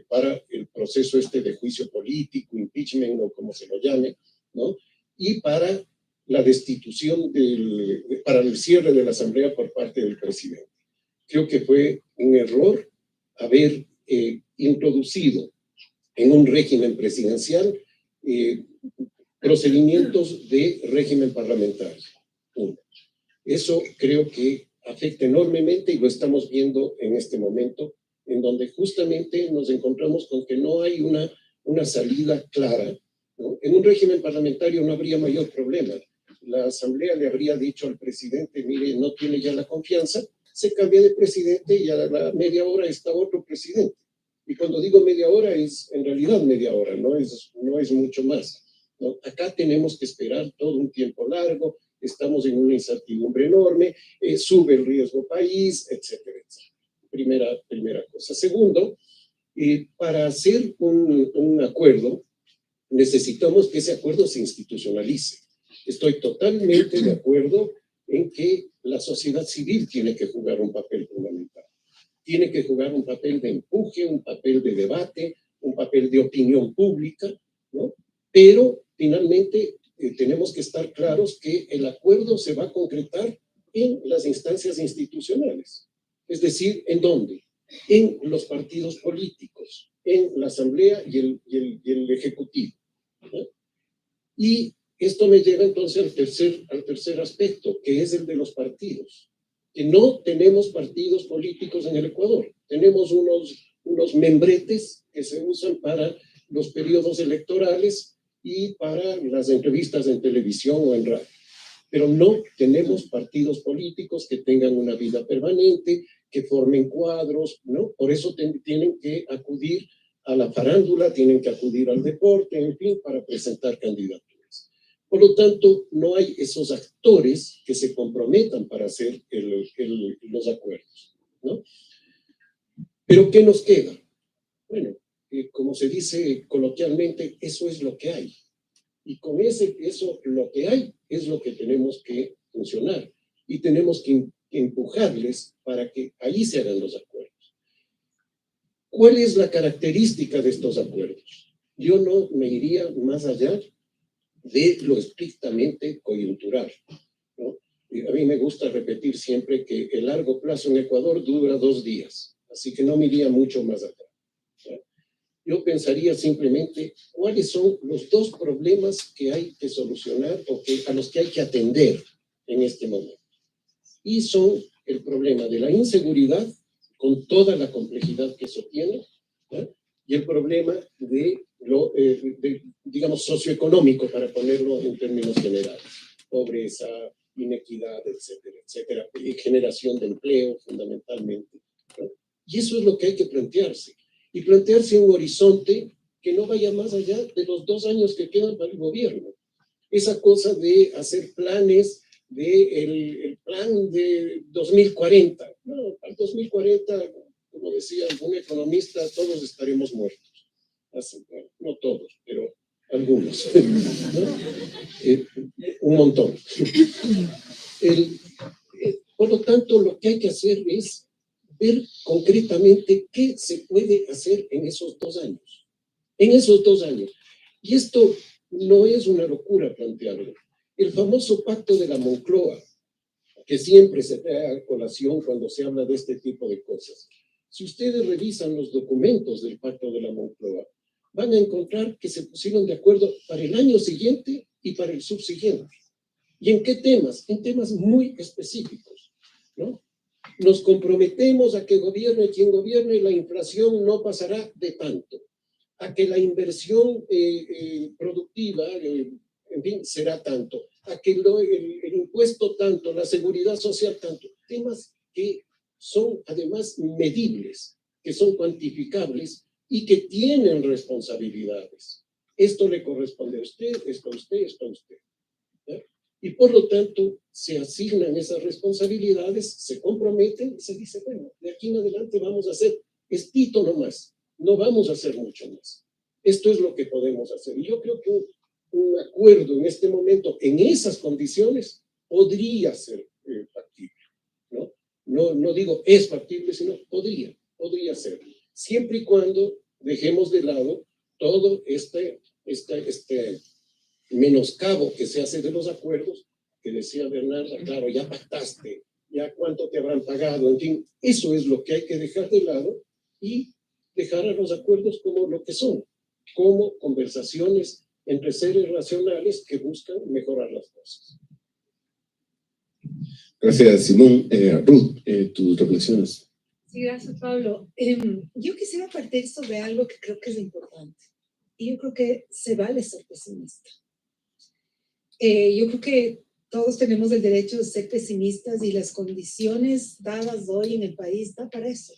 para el proceso de juicio político, impeachment o como se lo llame, ¿no? Y para la destitución, para el cierre de la Asamblea por parte del presidente. Creo que fue un error haber introducido en un régimen presidencial procedimientos de régimen parlamentario. Uno. Eso creo que afecta enormemente y lo estamos viendo en este momento, en donde justamente nos encontramos con que no hay una salida clara, ¿no? En un régimen parlamentario no habría mayor problema. La Asamblea le habría dicho al presidente, mire, no tiene ya la confianza, se cambia de presidente y a la media hora está otro presidente. Y cuando digo media hora es en realidad media hora, no es mucho más, ¿no? Acá tenemos que esperar todo un tiempo largo, estamos en una incertidumbre enorme, sube el riesgo país, etcétera, etcétera. Primera cosa. Segundo, para hacer un acuerdo, necesitamos que ese acuerdo se institucionalice. Estoy totalmente de acuerdo en que la sociedad civil tiene que jugar un papel fundamental. Tiene que jugar un papel de empuje, un papel de debate, un papel de opinión pública, ¿no? Pero finalmente tenemos que estar claros que el acuerdo se va a concretar en las instancias institucionales. Es decir, ¿en dónde? En los partidos políticos, en la Asamblea y el Ejecutivo, ¿no? Y esto me lleva entonces al tercer aspecto, que es el de los partidos. Que no tenemos partidos políticos en el Ecuador. Tenemos unos membretes que se usan para los periodos electorales y para las entrevistas en televisión o en radio. Pero no tenemos partidos políticos que tengan una vida permanente, que formen cuadros, ¿no? Por eso tienen que acudir a la farándula, tienen que acudir al deporte, en fin, para presentar candidaturas. Por lo tanto, no hay esos actores que se comprometan para hacer los acuerdos, ¿no? ¿Pero qué nos queda? Bueno, como se dice coloquialmente, eso es lo que hay. Y con eso lo que hay es lo que tenemos que funcionar. Y tenemos que empujarles para que ahí se hagan los acuerdos. ¿Cuál es la característica de estos acuerdos? Yo no me iría más allá de lo estrictamente coyuntural, ¿no? Y a mí me gusta repetir siempre que el largo plazo en Ecuador dura 2 días, así que no me iría mucho más allá, ¿no? Yo pensaría simplemente cuáles son los 2 problemas que hay que solucionar o a los que hay que atender en este momento. Y son el problema de la inseguridad, con toda la complejidad que eso tiene, ¿no? Y el problema digamos, socioeconómico, para ponerlo en términos generales. Pobreza, inequidad, etcétera, etcétera. Y generación de empleo, fundamentalmente, ¿no? Y eso es lo que hay que plantearse. Y plantearse un horizonte que no vaya más allá de los 2 años que quedan para el gobierno. Esa cosa de hacer planes, el plan de 2040. No, al 2040, como decía un economista, todos estaremos muertos. Bueno, no todos, pero algunos, ¿no? Un montón. Por lo tanto, lo que hay que hacer es ver concretamente qué se puede hacer en esos 2 años. En esos 2 años. Y esto no es una locura plantearlo. El famoso pacto de la Moncloa, que siempre se trae a colación cuando se habla de este tipo de cosas. Si ustedes revisan los documentos del pacto de la Moncloa, van a encontrar que se pusieron de acuerdo para el año siguiente y para el subsiguiente. ¿Y en qué temas? En temas muy específicos, ¿no? nos comprometemos a que gobierne quien gobierne, la inflación no pasará de tanto, a que la inversión productiva, en fin, será tanto, a que el impuesto tanto, la seguridad social tanto, temas que son además medibles, que son cuantificables y que tienen responsabilidades. Esto le corresponde a usted, esto a usted, esto a usted. ¿Ya? Y por lo tanto, se asignan esas responsabilidades, se comprometen y se dice, bueno, de aquí en adelante vamos a hacer estito nomás, no vamos a hacer mucho más. Esto es lo que podemos hacer. Y yo creo que un acuerdo en este momento, en esas condiciones, podría ser factible, ¿no? No digo es factible, sino podría ser. Siempre y cuando dejemos de lado todo este menoscabo que se hace de los acuerdos, que decía Bernarda, claro, ya pactaste, ya cuánto te habrán pagado, en fin, eso es lo que hay que dejar de lado y dejar a los acuerdos como lo que son, como conversaciones entre seres racionales que buscan mejorar las cosas. Gracias, Simón. Ruth, tus reflexiones. Sí, gracias, Pablo. Yo quisiera partir sobre algo que creo que es importante. Y yo creo que se vale ser pesimista. Yo creo que todos tenemos el derecho de ser pesimistas y las condiciones dadas hoy en el país da para eso.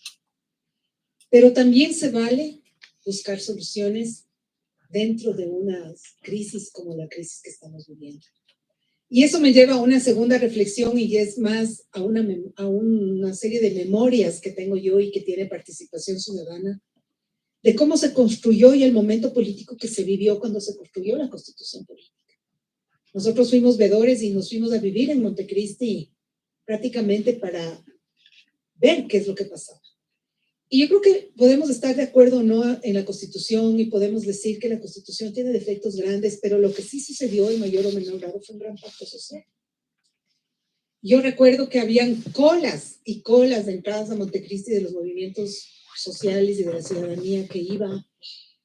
Pero también se vale buscar soluciones dentro de una crisis como la crisis que estamos viviendo. Y eso me lleva a una segunda reflexión y es más a una serie de memorias que tengo yo y que tiene Participación Ciudadana, de cómo se construyó y el momento político que se vivió cuando se construyó la Constitución Política. Nosotros fuimos vedores y nos fuimos a vivir en Montecristi prácticamente para ver qué es lo que pasaba. Y yo creo que podemos estar de acuerdo o no en la Constitución y podemos decir que la Constitución tiene defectos grandes, pero lo que sí sucedió en mayor o menor grado fue un gran pacto social. Yo recuerdo que habían colas y colas de entradas a Montecristi de los movimientos sociales y de la ciudadanía que iba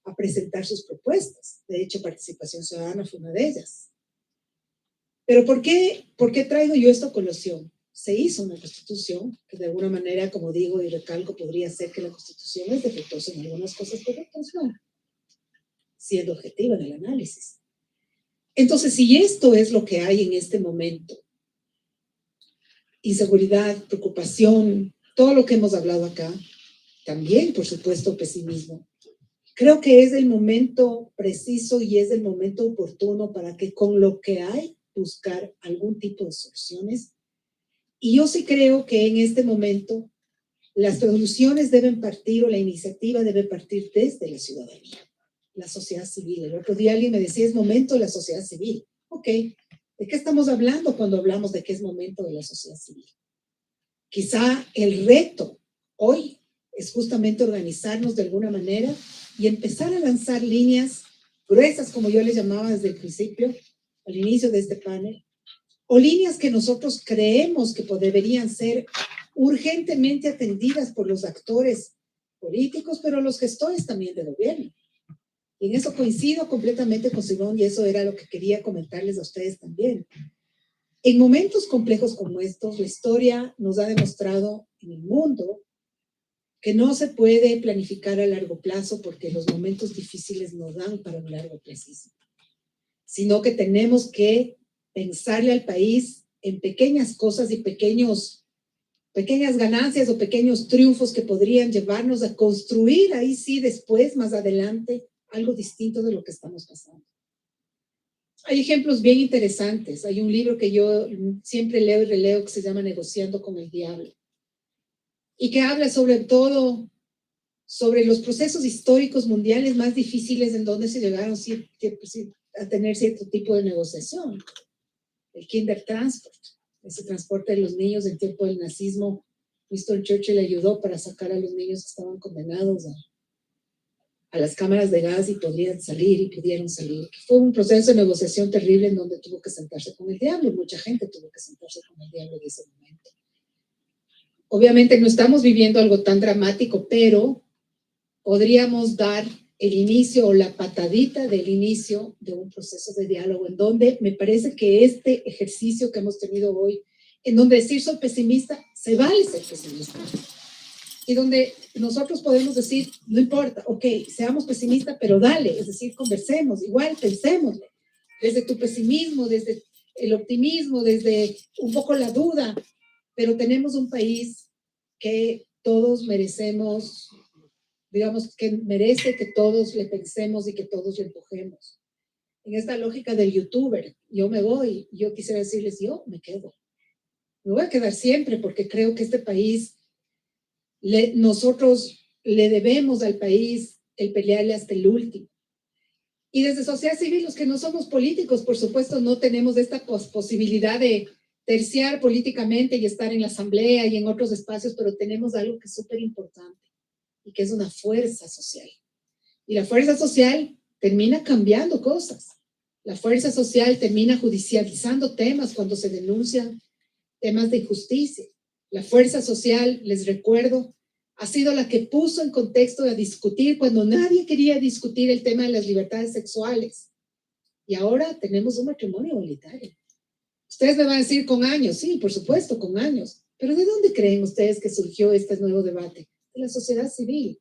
a presentar sus propuestas. De hecho, Participación Ciudadana fue una de ellas. Pero ¿por qué traigo yo esto a colación? Se hizo una Constitución que de alguna manera, como digo y recalco, podría ser que la Constitución es defectuosa en algunas cosas, pero otras no, siendo objetiva en el análisis. Entonces, si esto es lo que hay en este momento, inseguridad, preocupación, todo lo que hemos hablado acá, también, por supuesto, pesimismo, creo que es el momento preciso y es el momento oportuno para que con lo que hay, buscar algún tipo de soluciones. Y yo sí creo que en este momento las soluciones deben partir o la iniciativa debe partir desde la ciudadanía, la sociedad civil. El otro día alguien me decía, es momento de la sociedad civil. Ok, ¿de qué estamos hablando cuando hablamos de que es momento de la sociedad civil? Quizá el reto hoy es justamente organizarnos de alguna manera y empezar a lanzar líneas gruesas, como yo les llamaba desde el principio, al inicio de este panel, o líneas que nosotros creemos que deberían ser urgentemente atendidas por los actores políticos, pero los gestores también del gobierno. Y en eso coincido completamente con Simón y eso era lo que quería comentarles a ustedes también. En momentos complejos como estos, la historia nos ha demostrado en el mundo que no se puede planificar a largo plazo porque los momentos difíciles no dan para un largo plazo, sino que tenemos que pensarle al país en pequeñas cosas y pequeñas ganancias o pequeños triunfos que podrían llevarnos a construir ahí sí después, más adelante, algo distinto de lo que estamos pasando. Hay ejemplos bien interesantes. Hay un libro que yo siempre leo y releo que se llama Negociando con el Diablo y que habla sobre todo sobre los procesos históricos mundiales más difíciles en donde se llegaron a tener cierto tipo de negociación. El Kindertransport, ese transporte de los niños en tiempo del nazismo. Winston Churchill ayudó para sacar a los niños que estaban condenados a las cámaras de gas y pudieron salir. Fue un proceso de negociación terrible en donde tuvo que sentarse con el diablo. Mucha gente tuvo que sentarse con el diablo en ese momento. Obviamente no estamos viviendo algo tan dramático, pero podríamos dar el inicio o la patadita del inicio de un proceso de diálogo en donde me parece que este ejercicio que hemos tenido hoy en donde decir soy pesimista, se vale ser pesimista. Y donde nosotros podemos decir, no importa, ok, seamos pesimistas, pero dale, es decir, conversemos, igual pensemos, desde tu pesimismo, desde el optimismo, desde un poco la duda, pero tenemos un país que todos merecemos, digamos, que merece que todos le pensemos y que todos le empujemos. En esta lógica del youtuber, yo me voy, yo quisiera decirles, yo me quedo. Me voy a quedar siempre porque creo que este país, nosotros le debemos al país el pelearle hasta el último. Y desde sociedad civil, los que no somos políticos, por supuesto, no tenemos esta posibilidad de terciar políticamente y estar en la asamblea y en otros espacios, pero tenemos algo que es súper importante y que es una fuerza social. Y la fuerza social termina cambiando cosas. La fuerza social termina judicializando temas cuando se denuncian temas de injusticia. La fuerza social, les recuerdo, ha sido la que puso en contexto a discutir cuando nadie quería discutir el tema de las libertades sexuales. Y ahora tenemos un matrimonio igualitario. Ustedes me van a decir con años, sí, por supuesto, con años. Pero ¿de dónde creen ustedes que surgió este nuevo debate? De la sociedad civil.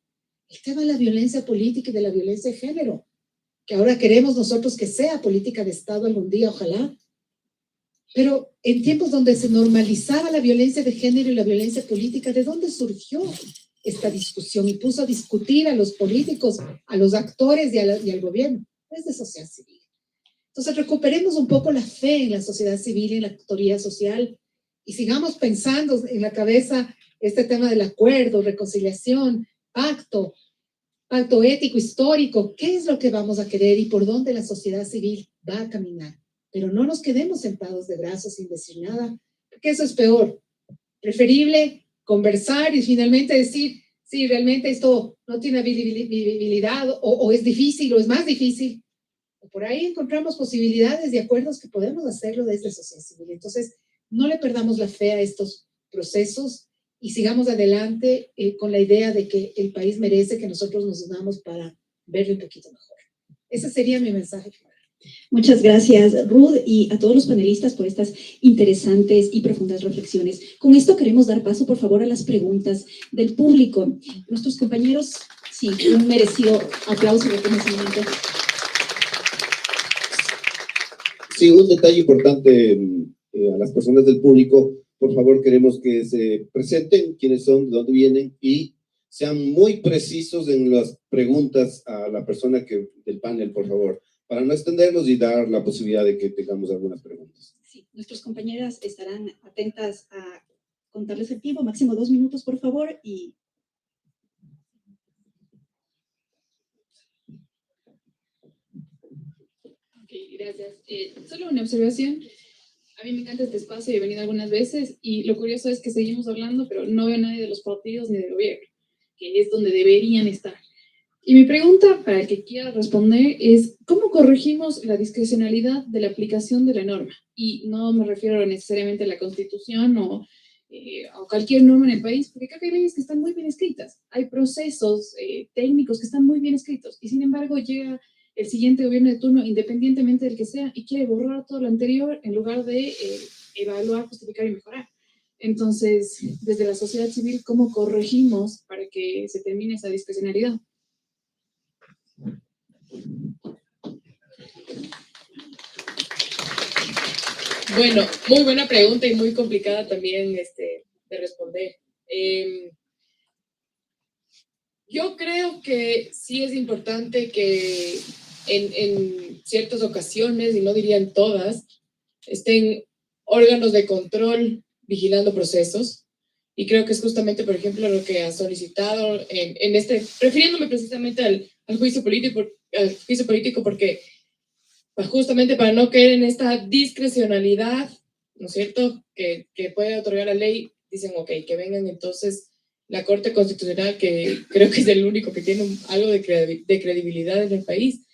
El tema de la violencia política y de la violencia de género, que ahora queremos nosotros que sea política de Estado algún día, ojalá. Pero en tiempos donde se normalizaba la violencia de género y la violencia política, ¿de dónde surgió esta discusión? Y puso a discutir a los políticos, a los actores y al gobierno. Es de sociedad civil. Entonces recuperemos un poco la fe en la sociedad civil y en la actoría social y sigamos pensando en la cabeza este tema del acuerdo, reconciliación, pacto ético, histórico. ¿Qué es lo que vamos a querer y por dónde la sociedad civil va a caminar? Pero no nos quedemos sentados de brazos sin decir nada, porque eso es peor. Preferible conversar y finalmente decir, sí, realmente esto no tiene viabilidad o es difícil o es más difícil. Por ahí encontramos posibilidades y acuerdos que podemos hacerlo desde sociedad civil. Entonces, no le perdamos la fe a estos procesos y sigamos adelante con la idea de que el país merece que nosotros nos unamos para verlo un poquito mejor. Ese sería mi mensaje. Muchas gracias, Ruth, y a todos los panelistas por estas interesantes y profundas reflexiones. Con esto queremos dar paso, por favor, a las preguntas del público. Nuestros compañeros, sí, un merecido aplauso y reconocimiento. Sí, un detalle importante a las personas del público, por favor, queremos que se presenten quiénes son, de dónde vienen y sean muy precisos en las preguntas a la persona del panel, por favor, para no extendernos y dar la posibilidad de que tengamos algunas preguntas. Sí, nuestras compañeras estarán atentas a contarles el tiempo, máximo 2 minutos, por favor, y... Ok, gracias. Solo una observación. A mí me encanta este espacio, he venido algunas veces y lo curioso es que seguimos hablando, pero no veo a nadie de los partidos ni del gobierno, que es donde deberían estar. Y mi pregunta, para el que quiera responder, es ¿cómo corregimos la discrecionalidad de la aplicación de la norma? Y no me refiero necesariamente a la Constitución o cualquier norma en el país, porque creo que hay leyes que están muy bien escritas, hay procesos técnicos que están muy bien escritos, y sin embargo llega el siguiente gobierno de turno, independientemente del que sea, y quiere borrar todo lo anterior en lugar de evaluar, justificar y mejorar. Entonces, desde la sociedad civil, ¿cómo corregimos para que se termine esa discrecionalidad? Bueno, muy buena pregunta y muy complicada también de responder. Yo creo que sí es importante que en ciertas ocasiones, y no diría en todas, estén órganos de control vigilando procesos. Y creo que es justamente, por ejemplo, lo que ha solicitado refiriéndome precisamente al juicio político, porque justamente para no caer en esta discrecionalidad, ¿no es cierto?, que puede otorgar la ley, dicen, ok, que vengan entonces la Corte Constitucional, que creo que es el único que tiene algo de credibilidad en el país,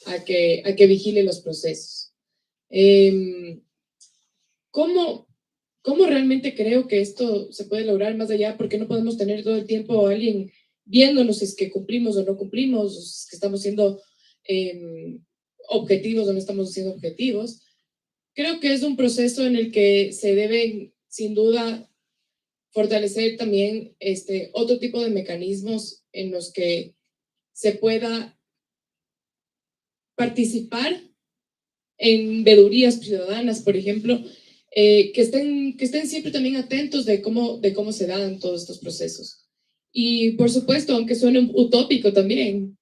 a que vigile los procesos. ¿Cómo realmente creo que esto se puede lograr más allá? Porque no podemos tener todo el tiempo a alguien viéndonos si es que cumplimos o no cumplimos, o si es que estamos siendo objetivos o no estamos siendo objetivos. Creo que es un proceso en el que se sin duda, fortalecer también otro tipo de mecanismos en los que se pueda participar en veedurías ciudadanas, por ejemplo, que estén siempre también atentos de cómo se dan todos estos procesos. Y por supuesto, aunque suene utópico también,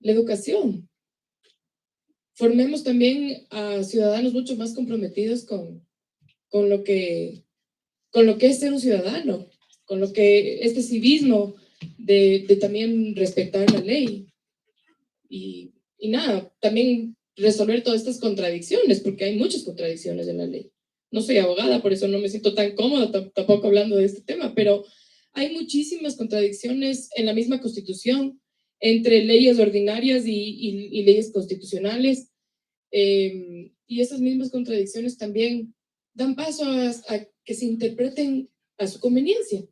la educación. Formemos también a ciudadanos mucho más comprometidos con lo que es ser un ciudadano, con lo que este civismo de también respetar la ley. Y nada, también resolver todas estas contradicciones, porque hay muchas contradicciones en la ley. No soy abogada, por eso no me siento tan cómoda tampoco hablando de este tema, pero hay muchísimas contradicciones en la misma Constitución, entre leyes ordinarias y leyes constitucionales, y esas mismas contradicciones también dan paso a que se interpreten a su conveniencia.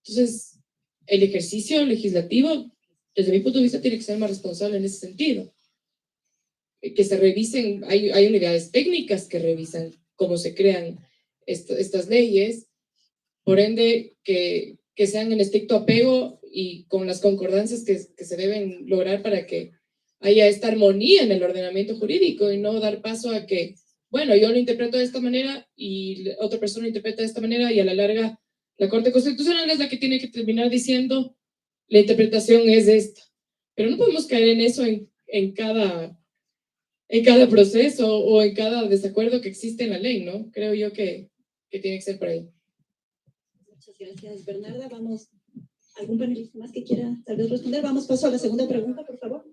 Entonces, el ejercicio legislativo, desde mi punto de vista, tiene que ser más responsable en ese sentido. Que se revisen, hay unidades técnicas que revisan cómo se crean estas leyes, por ende, que sean en estricto apego y con las concordancias que se deben lograr para que haya esta armonía en el ordenamiento jurídico y no dar paso a que, bueno, yo lo interpreto de esta manera y otra persona lo interpreta de esta manera y a la larga la Corte Constitucional es la que tiene que terminar diciendo la interpretación es esta. Pero no podemos caer en eso en cada proceso o en cada desacuerdo que existe en la ley, ¿no? Creo yo que tiene que ser por ahí. Muchas gracias, Bernarda. Vamos, ¿algún panelista más que quiera tal vez responder? Vamos, paso a la segunda pregunta, por favor.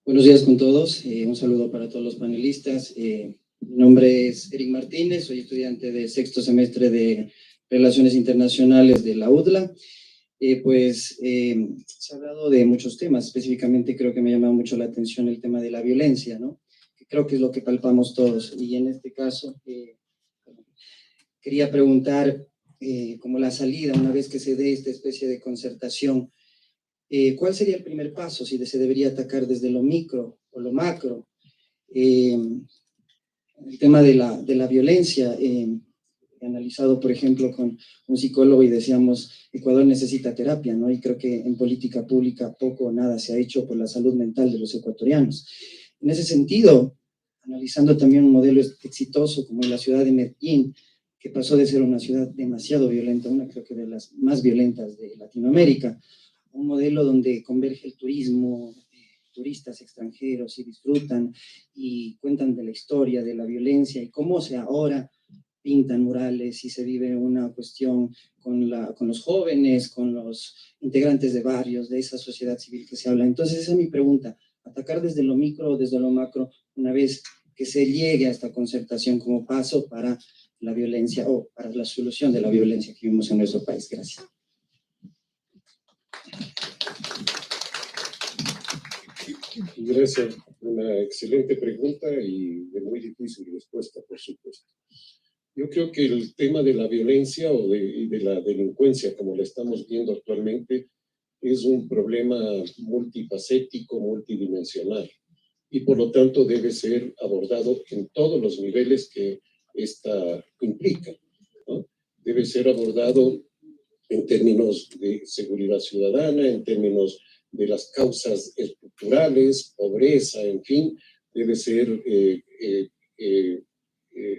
Buenos días con todos. Un saludo para todos los panelistas. Mi nombre es Eric Martínez, soy estudiante de sexto semestre de Relaciones Internacionales de la UDLA. Se ha hablado de muchos temas, específicamente creo que me ha llamado mucho la atención el tema de la violencia, ¿no? Que creo que es lo que palpamos todos. Y en este caso, quería preguntar, como la salida, una vez que se dé esta especie de concertación, ¿cuál sería el primer paso? Si se debería atacar desde lo micro o lo macro. El tema de la violencia, he analizado, por ejemplo, con un psicólogo y decíamos, Ecuador necesita terapia, ¿no? Y creo que en política pública poco o nada se ha hecho por la salud mental de los ecuatorianos. En ese sentido, analizando también un modelo exitoso como en la ciudad de Medellín, que pasó de ser una ciudad demasiado violenta, una creo que de las más violentas de Latinoamérica, un modelo donde converge el turismo, turistas extranjeros y disfrutan y cuentan de la historia, de la violencia y cómo se ahora pintan murales y se vive una cuestión con los jóvenes, con los integrantes de barrios, de esa sociedad civil que se habla. Entonces esa es mi pregunta, atacar desde lo micro o desde lo macro una vez que se llegue a esta concertación como paso para la violencia o para la solución de la violencia que vivimos en nuestro país. Gracias. Gracias. Una excelente pregunta y de muy difícil respuesta, por supuesto. Yo creo que el tema de la violencia y de la delincuencia, como la estamos viendo actualmente, es un problema multifacético, multidimensional, y por lo tanto debe ser abordado en todos los niveles que esta implica, ¿no? Debe ser abordado en términos de seguridad ciudadana, en términos de las causas estructurales, pobreza, en fin, debe ser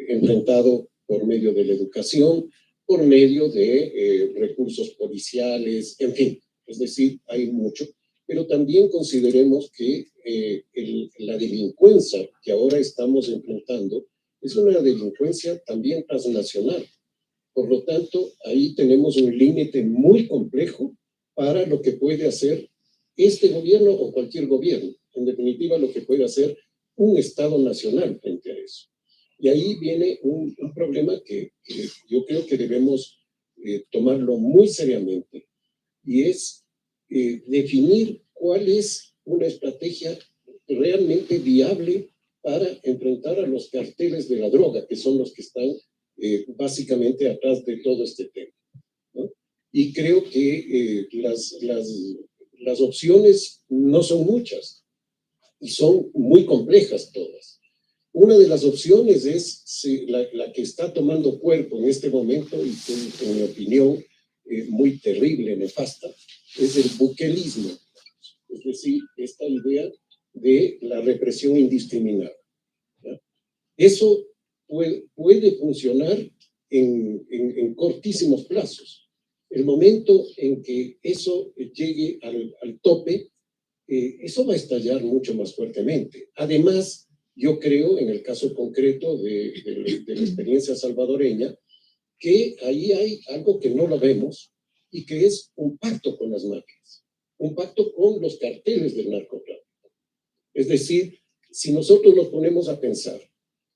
enfrentado por medio de la educación, por medio de recursos policiales, en fin, es decir, hay mucho, pero también consideremos que la delincuencia que ahora estamos enfrentando es una delincuencia también transnacional. Por lo tanto, ahí tenemos un límite muy complejo para lo que puede hacer este gobierno o cualquier gobierno. En definitiva, lo que puede hacer un Estado nacional frente a eso. Y ahí viene un problema que yo creo que debemos tomarlo muy seriamente, y es definir cuál es una estrategia realmente viable para enfrentar a los carteles de la droga, que son los que están básicamente atrás de todo este tema, ¿no? Y creo que las opciones no son muchas y son muy complejas todas. Una de las opciones es la que está tomando cuerpo en este momento, y que, en mi opinión, muy terrible, nefasta, es el buquelismo. Es decir, esta idea de la represión indiscriminada, ¿ya? Eso puede funcionar en cortísimos plazos. El momento en que eso llegue al tope, eso va a estallar mucho más fuertemente. Además, yo creo, en el caso concreto de la experiencia salvadoreña, que ahí hay algo que no lo vemos y que es un pacto con las mafias, un pacto con los carteles del narcotráfico. Es decir, si nosotros nos ponemos a pensar,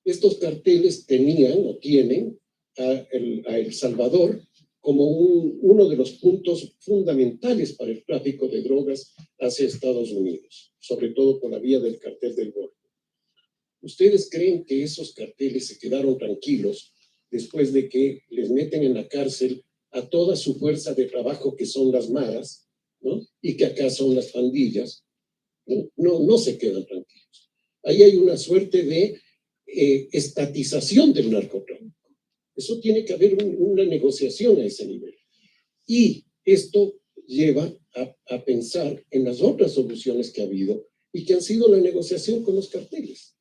estos carteles tenían o tienen a El Salvador como uno de los puntos fundamentales para el tráfico de drogas hacia Estados Unidos, sobre todo por la vía del cartel del Golfo. ¿Ustedes creen que esos carteles se quedaron tranquilos después de que les meten en la cárcel a toda su fuerza de trabajo, que son las maras, ¿no? Y que acá son las pandillas? No se quedan tranquilos. Ahí hay una suerte de estatización del narcotráfico. Eso tiene que haber una negociación a ese nivel. Y esto lleva a pensar en las otras soluciones que ha habido y que han sido la negociación con los carteles.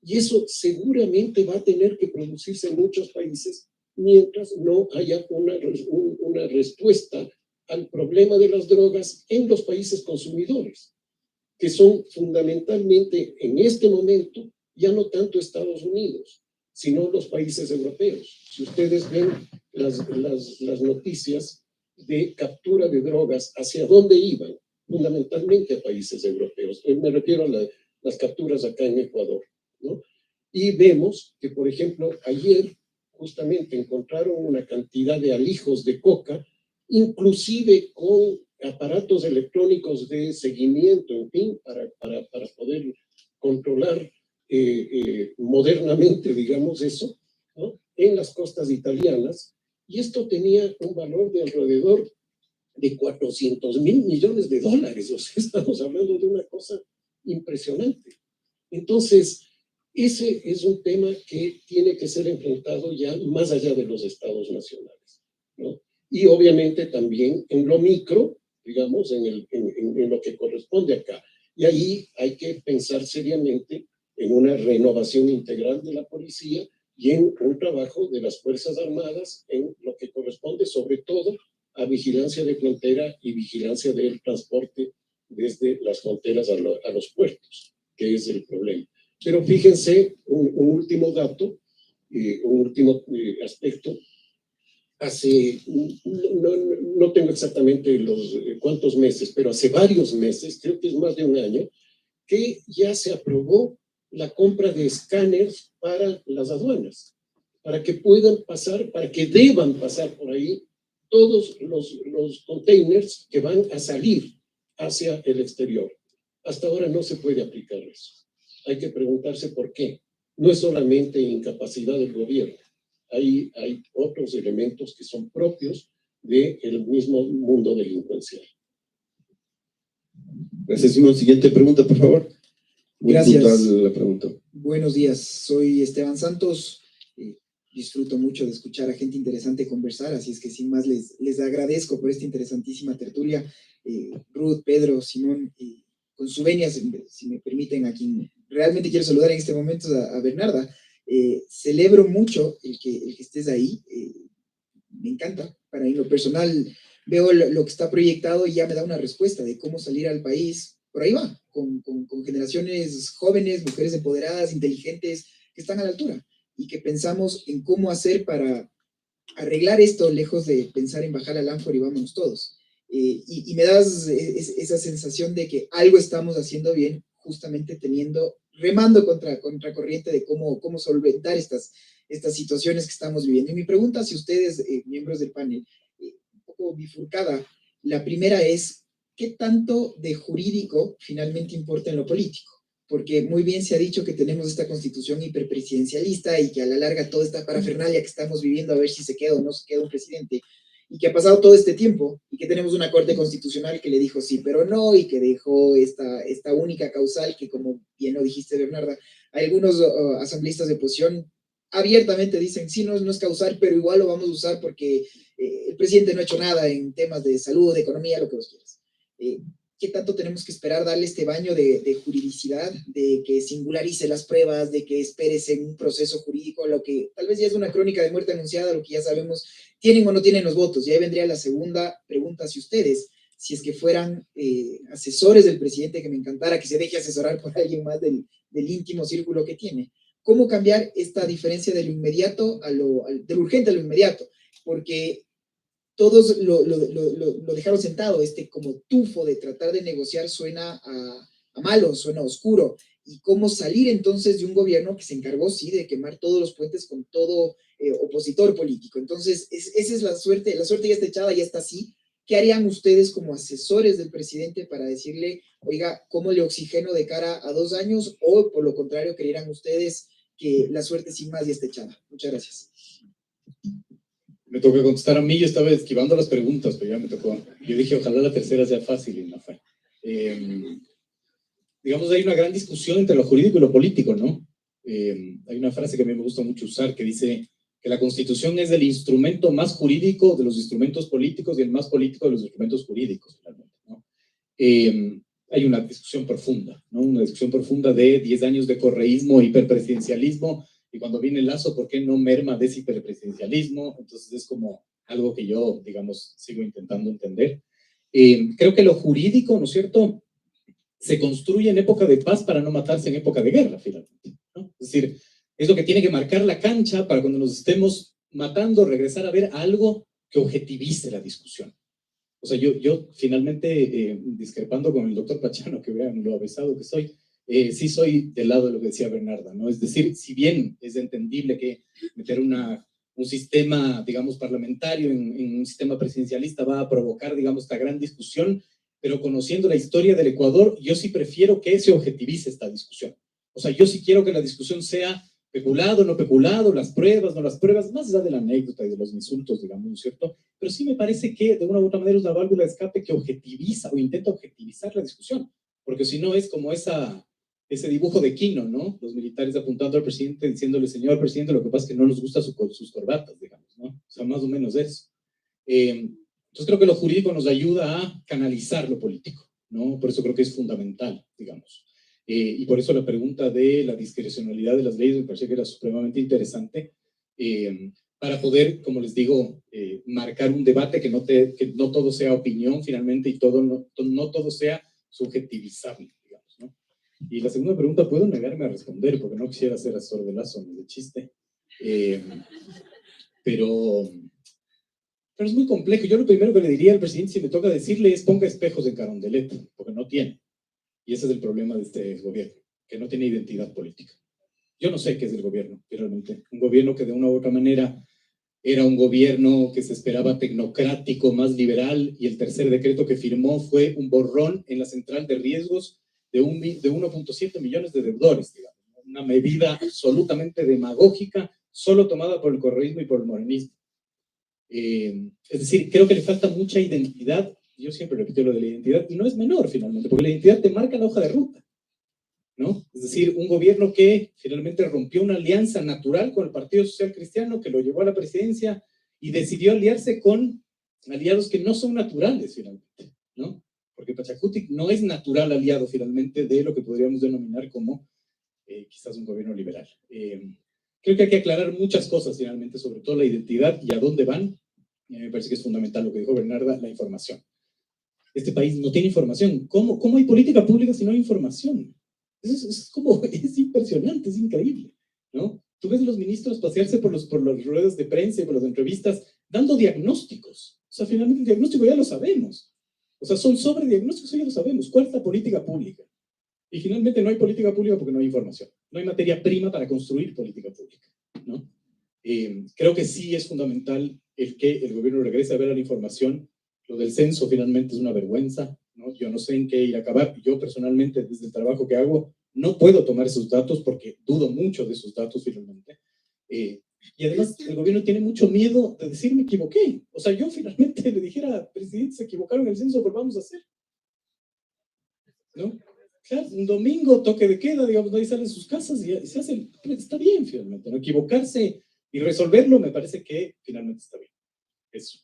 Y eso seguramente va a tener que producirse en muchos países mientras no haya una respuesta al problema de las drogas en los países consumidores, que son fundamentalmente en este momento ya no tanto Estados Unidos, sino los países europeos. Si ustedes ven las noticias de captura de drogas, ¿hacia dónde iban? Fundamentalmente a países europeos. Me refiero a las capturas acá en Ecuador, ¿no? Y vemos que, por ejemplo, ayer justamente encontraron una cantidad de alijos de coca, inclusive con aparatos electrónicos de seguimiento, en fin, para poder controlar modernamente, digamos eso, ¿no? En las costas italianas, y esto tenía un valor de alrededor de 400.000 millones de dólares, o sea, estamos hablando de una cosa impresionante. Entonces, ese es un tema que tiene que ser enfrentado ya más allá de los estados nacionales, ¿no? Y obviamente también en lo micro, digamos, en lo que corresponde acá. Y ahí hay que pensar seriamente en una renovación integral de la policía y en un trabajo de las Fuerzas Armadas en lo que corresponde sobre todo a vigilancia de frontera y vigilancia del transporte desde las fronteras a los puertos, que es el problema. Pero fíjense, un último dato, un último aspecto. Hace, no tengo exactamente cuántos meses, pero hace varios meses, creo que es más de un año, que ya se aprobó la compra de escáneres para las aduanas, para que puedan pasar, para que deban pasar por ahí todos los containers que van a salir hacia el exterior. Hasta ahora no se puede aplicar eso. Hay que preguntarse por qué. No es solamente incapacidad del gobierno. Hay otros elementos que son propios del mismo mundo delincuencial. Gracias, Simón. Siguiente pregunta, por favor. Muy Gracias. puntual la pregunta. Buenos días, soy Esteban Santos. Disfruto mucho de escuchar a gente interesante conversar, así es que sin más les agradezco por esta interesantísima tertulia. Ruth, Pedro, Simón, con su venia, si me permiten, a quien realmente quiero saludar en este momento a Bernarda. Celebro mucho el que estés ahí, me encanta. Para mí, lo personal, veo lo que está proyectado y ya me da una respuesta de cómo salir al país. Por ahí va, con generaciones jóvenes, mujeres empoderadas, inteligentes, que están a la altura y que pensamos en cómo hacer para arreglar esto, lejos de pensar en bajar al ánfora y vámonos todos. Y me das esa sensación de que algo estamos haciendo bien, justamente remando contra corriente de cómo solventar estas situaciones que estamos viviendo. Y mi pregunta hacia ustedes, miembros del panel, un poco bifurcada. La primera es, ¿qué tanto de jurídico finalmente importa en lo político? Porque muy bien se ha dicho que tenemos esta constitución hiperpresidencialista y que a la larga toda esta parafernalia que estamos viviendo, a ver si se queda o no se queda un presidente, y que ha pasado todo este tiempo, y que tenemos una Corte Constitucional que le dijo sí, pero no, y que dejó esta única causal que, como bien lo dijiste, Bernarda, algunos asambleístas de oposición abiertamente dicen, sí, no es causal, pero igual lo vamos a usar porque el presidente no ha hecho nada en temas de salud, de economía, lo que vos quieras. ¿Qué tanto tenemos que esperar darle este baño de juridicidad, de que singularice las pruebas, de que esperes en un proceso jurídico, lo que tal vez ya es una crónica de muerte anunciada, lo que ya sabemos, tienen o no tienen los votos? Y ahí vendría la segunda pregunta: si ustedes, si es que fueran asesores del presidente, que me encantara que se deje asesorar por alguien más del íntimo círculo que tiene, ¿cómo cambiar esta diferencia de lo inmediato de lo urgente a lo inmediato? Porque todos lo dejaron sentado, como tufo de tratar de negociar suena a malo, suena a oscuro. ¿Y cómo salir entonces de un gobierno que se encargó, sí, de quemar todos los puentes con todo opositor político? Entonces, esa es la suerte ya está echada, ya está así. ¿Qué harían ustedes como asesores del presidente para decirle, oiga, cómo le oxigeno de cara a 2 años? O por lo contrario, creerán ustedes que la suerte sin más ya está echada? Muchas gracias. Me toca contestar a mí, yo estaba esquivando las preguntas, pero ya me tocó. Yo dije, ojalá la tercera sea fácil, y no fue. Digamos, hay una gran discusión entre lo jurídico y lo político, ¿no? Hay una frase que a mí me gusta mucho usar que dice que la Constitución es el instrumento más jurídico de los instrumentos políticos y el más político de los instrumentos jurídicos, realmente, ¿no? Hay una discusión profunda, ¿no? Una discusión profunda de 10 años de correísmo, hiperpresidencialismo, y cuando viene Lazo, ¿por qué no merma de ese hiperpresidencialismo? Entonces es como algo que yo, digamos, sigo intentando entender. Creo que lo jurídico, ¿no es cierto?, se construye en época de paz para no matarse en época de guerra, finalmente, ¿no? Es decir, es lo que tiene que marcar la cancha para cuando nos estemos matando, regresar a ver algo que objetivice la discusión. O sea, yo finalmente, discrepando con el doctor Pachano, que vean lo avesado que soy, sí soy del lado de lo que decía Bernarda, ¿no? Es decir, si bien es entendible que meter un sistema, digamos, parlamentario en un sistema presidencialista va a provocar, digamos, esta gran discusión, pero conociendo la historia del Ecuador, yo sí prefiero que se objetivice esta discusión. O sea, yo sí quiero que la discusión sea peculado, no peculado, las pruebas, no las pruebas, más allá de la anécdota y de los insultos, digamos, ¿cierto? Pero sí me parece que de una u otra manera es una válvula de escape que objetiviza o intenta objetivizar la discusión, porque si no es como ese dibujo de Quino, ¿no? Los militares apuntando al presidente, diciéndole, señor presidente, lo que pasa es que no nos gustan sus corbatas, digamos, ¿no? O sea, más o menos eso. Entonces creo que lo jurídico nos ayuda a canalizar lo político, ¿no? Por eso creo que es fundamental, digamos. Y por eso la pregunta de la discrecionalidad de las leyes me parecía que era supremamente interesante, para poder, como les digo, marcar un debate que no todo sea opinión finalmente y no todo sea subjetivizable, digamos, ¿no? Y la segunda pregunta, puedo negarme a responder porque no quisiera ser asesor de Lazo, ni de chiste, pero es muy complejo. Yo lo primero que le diría al presidente, si me toca decirle, es ponga espejos en Carondelet, porque no tiene. Y ese es el problema de este gobierno, que no tiene identidad política. Yo no sé qué es el gobierno, realmente. Un gobierno que de una u otra manera era un gobierno que se esperaba tecnocrático, más liberal, y el tercer decreto que firmó fue un borrón en la central de riesgos de 1.7 millones de deudores, digamos. Una medida absolutamente demagógica, solo tomada por el correísmo y por el morenismo. Es decir, creo que le falta mucha identidad. Yo siempre repito lo de la identidad, y no es menor finalmente, porque la identidad te marca la hoja de ruta, ¿no? Es decir, un gobierno que finalmente rompió una alianza natural con el Partido Social Cristiano, que lo llevó a la presidencia, y decidió aliarse con aliados que no son naturales finalmente, ¿no? Porque Pachacuti no es natural aliado finalmente de lo que podríamos denominar como quizás un gobierno liberal. Creo que hay que aclarar muchas cosas finalmente, sobre todo la identidad y a dónde van. Me parece que es fundamental lo que dijo Bernarda, la información. Este país no tiene información. ¿Cómo hay política pública si no hay información? Es impresionante, es increíble, ¿no? Tú ves a los ministros pasearse por las ruedas de prensa y por las entrevistas dando diagnósticos. O sea, finalmente el diagnóstico ya lo sabemos. O sea, son sobre diagnósticos, ya lo sabemos. ¿Cuál es la política pública? Y finalmente no hay política pública porque no hay información. No hay materia prima para construir política pública, ¿no? Creo que sí es fundamental el que el gobierno regrese a ver la información. Lo del censo finalmente es una vergüenza, ¿no? Yo no sé en qué ir a acabar. Yo personalmente, desde el trabajo que hago, no puedo tomar esos datos porque dudo mucho de esos datos finalmente. Y además el gobierno tiene mucho miedo de decir me equivoqué. O sea, yo finalmente le dijera, presidente, se equivocaron en el censo, volvamos a hacer. ¿No? Claro, un domingo, toque de queda, digamos, nadie sale de sus casas y se hace, está bien finalmente, ¿no? Equivocarse y resolverlo me parece que finalmente está bien. Eso.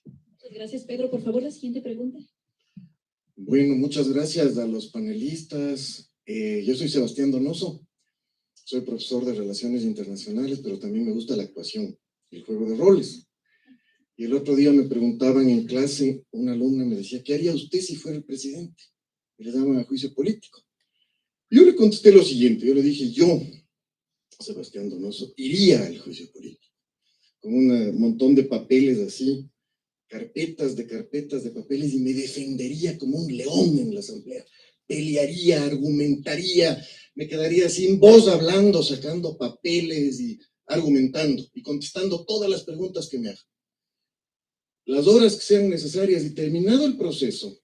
Muchas gracias, Pedro. Por favor, la siguiente pregunta. Bueno, muchas gracias a los panelistas. Yo soy Sebastián Donoso, soy profesor de Relaciones Internacionales, pero también me gusta la actuación, el juego de roles. Y el otro día me preguntaban en clase, una alumna me decía, ¿qué haría usted si fuera el presidente? Y le daban a juicio político. Yo le contesté lo siguiente, yo le dije, yo, Sebastián Donoso, iría al juicio político, con un montón de papeles así, carpetas de papeles, y me defendería como un león en la asamblea. Pelearía, argumentaría, me quedaría sin voz hablando, sacando papeles y argumentando y contestando todas las preguntas que me hagan. Las horas que sean necesarias, y terminado el proceso,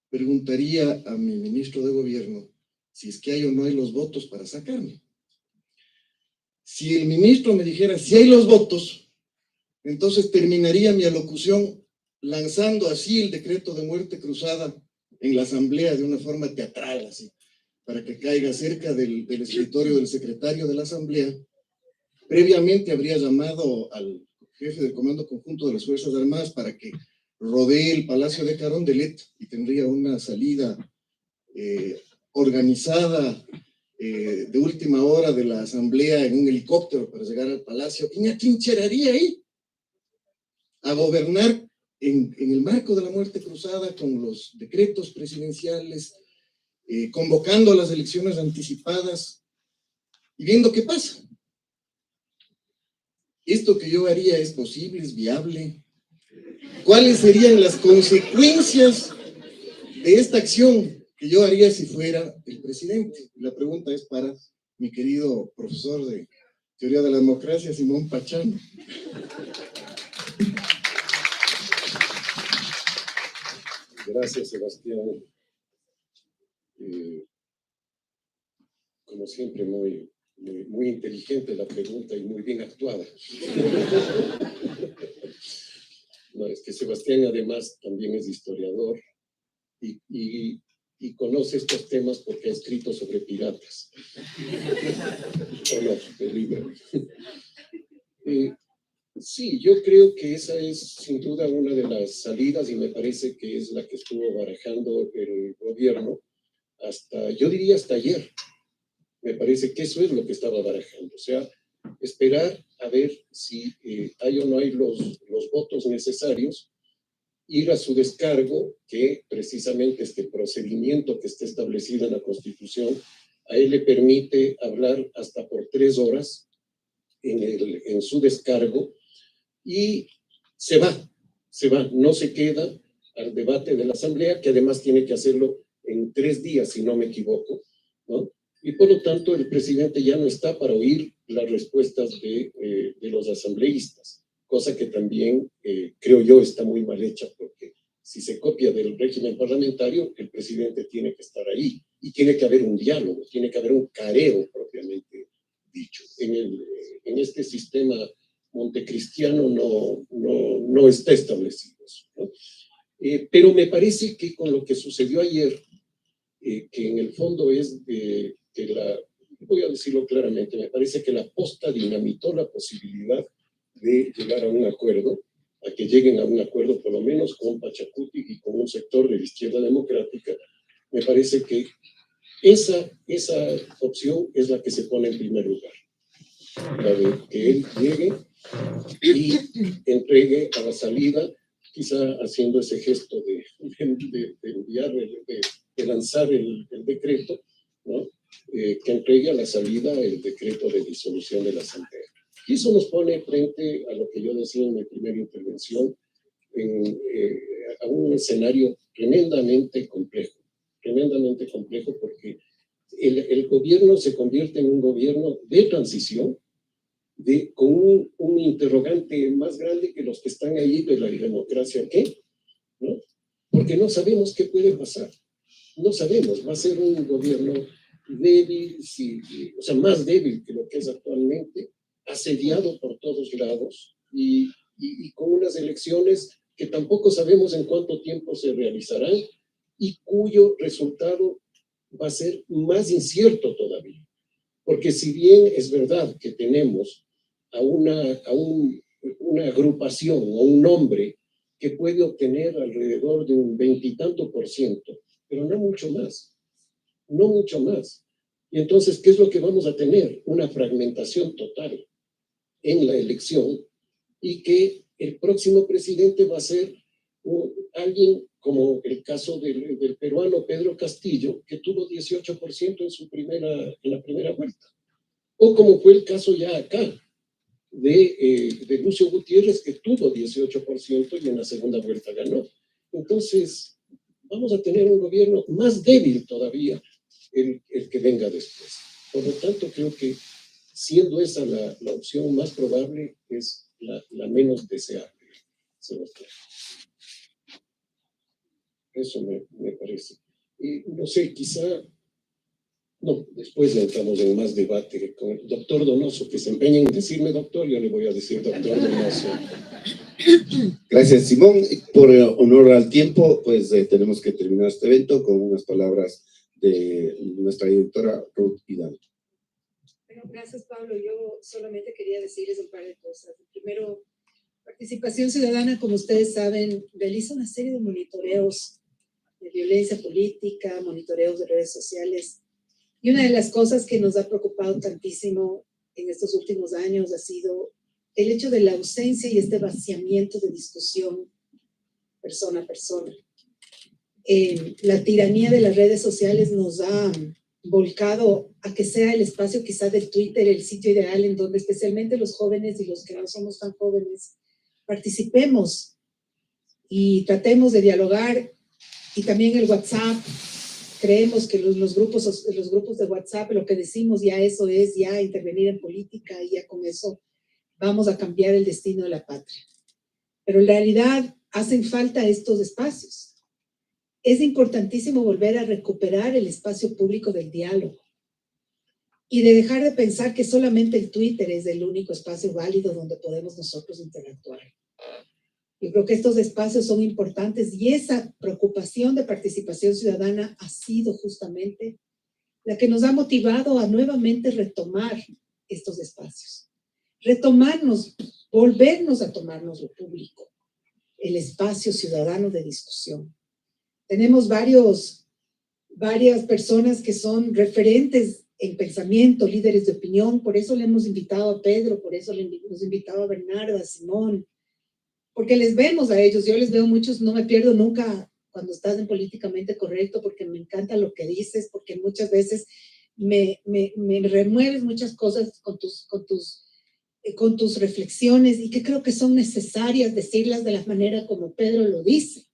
preguntaría a mi ministro de gobierno si es que hay o no hay los votos para sacarme. Si el ministro me dijera si hay los votos, entonces terminaría mi alocución lanzando así el decreto de muerte cruzada en la asamblea de una forma teatral, así, para que caiga cerca del escritorio del secretario de la asamblea. Previamente habría llamado al jefe del Comando Conjunto de las Fuerzas Armadas para que rodee el Palacio de Carondelet y tendría una salida organizada de última hora de la asamblea en un helicóptero para llegar al palacio, y me atrincheraría ahí a gobernar en el marco de la muerte cruzada, con los decretos presidenciales, convocando a las elecciones anticipadas y viendo qué pasa. ¿Esto que yo haría es posible, es viable? ¿Cuáles serían las consecuencias de esta acción que yo haría si fuera el presidente? La pregunta es para mi querido profesor de Teoría de la Democracia, Simón Pachano. Gracias, Sebastián. Como siempre, muy inteligente la pregunta y muy bien actuada. No, es que Sebastián además también es historiador y conoce estos temas porque ha escrito sobre piratas. ¿O no? El libro. Sí, yo creo que esa es sin duda una de las salidas, y me parece que es la que estuvo barajando el gobierno hasta, yo diría hasta ayer. Me parece que eso es lo que estaba barajando, o sea, esperar a ver si hay o no hay los votos necesarios, ir a su descargo, que precisamente este procedimiento que está establecido en la Constitución, a él le permite hablar hasta por 3 horas en su descargo, y se va, no se queda al debate de la Asamblea, que además tiene que hacerlo en 3 días, si no me equivoco, ¿no? Y por lo tanto el presidente ya no está para oír las respuestas de los asambleístas, cosa que también creo yo está muy mal hecha, porque si se copia del régimen parlamentario, el presidente tiene que estar ahí, y tiene que haber un diálogo, tiene que haber un careo propiamente dicho. En este sistema montecristiano no está establecido eso, ¿no? Pero me parece que con lo que sucedió ayer, que en el fondo es que voy a decirlo claramente, me parece que la posta dinamitó la posibilidad de llegar a un acuerdo, a que lleguen a un acuerdo por lo menos con Pachacuti y con un sector de la izquierda democrática. Me parece que esa opción es la que se pone en primer lugar, la de que él llegue y entregue a la salida, quizá haciendo ese gesto de enviar, de lanzar el decreto, ¿no? Que entregue a la salida el decreto de disolución de la Asamblea. Y eso nos pone frente a lo que yo decía en mi primera intervención, a un escenario tremendamente complejo, porque el gobierno se convierte en un gobierno de transición, con un interrogante más grande que los que están ahí de la democracia, ¿qué? ¿No? Porque no sabemos qué puede pasar. No sabemos, va a ser un gobierno débil, o sea, más débil que lo que es actualmente, asediado por todos lados y con unas elecciones que tampoco sabemos en cuánto tiempo se realizarán y cuyo resultado va a ser más incierto todavía. Porque si bien es verdad que tenemos a una agrupación o un nombre que puede obtener alrededor de un 20 y tanto %, pero no mucho más, no mucho más. Y entonces, ¿qué es lo que vamos a tener? Una fragmentación total en la elección y que el próximo presidente va a ser alguien como el caso del peruano Pedro Castillo, que tuvo 18% en la primera vuelta. O como fue el caso ya acá, de Lucio Gutiérrez, que tuvo 18% y en la segunda vuelta ganó. Entonces, vamos a tener un gobierno más débil todavía el que venga después. Por lo tanto, creo que siendo esa la opción más probable, es la menos deseable, Sebastián. Eso me parece. Y no sé, quizá... No, después entramos en más debate con el doctor Donoso, que se empeña en decirme doctor, yo le voy a decir doctor Donoso. Gracias, Simón. Por honor al tiempo, pues tenemos que terminar este evento con unas palabras de nuestra directora Ruth Hidalgo. Bueno, gracias, Pablo. Yo solamente quería decirles un par de cosas. Primero, Participación Ciudadana, como ustedes saben, realiza una serie de monitoreos de violencia política, monitoreos de redes sociales. Y una de las cosas que nos ha preocupado tantísimo en estos últimos años ha sido el hecho de la ausencia y este vaciamiento de discusión persona a persona. La tiranía de las redes sociales nos ha volcado a que sea el espacio quizás del Twitter el sitio ideal en donde especialmente los jóvenes y los que no somos tan jóvenes participemos y tratemos de dialogar. Y también el WhatsApp, creemos que los grupos de WhatsApp, lo que decimos ya eso es ya intervenir en política y ya con eso vamos a cambiar el destino de la patria. Pero en realidad hacen falta estos espacios. Es importantísimo volver a recuperar el espacio público del diálogo y de dejar de pensar que solamente el Twitter es el único espacio válido donde podemos nosotros interactuar. Yo creo que estos espacios son importantes y esa preocupación de participación ciudadana ha sido justamente la que nos ha motivado a nuevamente retomar estos espacios. Retomarnos, volvernos a tomarnos lo público, el espacio ciudadano de discusión. Tenemos varias personas que son referentes en pensamiento, líderes de opinión, por eso le hemos invitado a Pedro, por eso le hemos invitado a Bernarda, a Simón, porque les vemos a ellos, yo les veo muchos, no me pierdo nunca cuando estás en Políticamente Correcto, porque me encanta lo que dices, porque muchas veces me remueves muchas cosas con tus reflexiones y que creo que son necesarias decirlas de la manera como Pedro lo dice.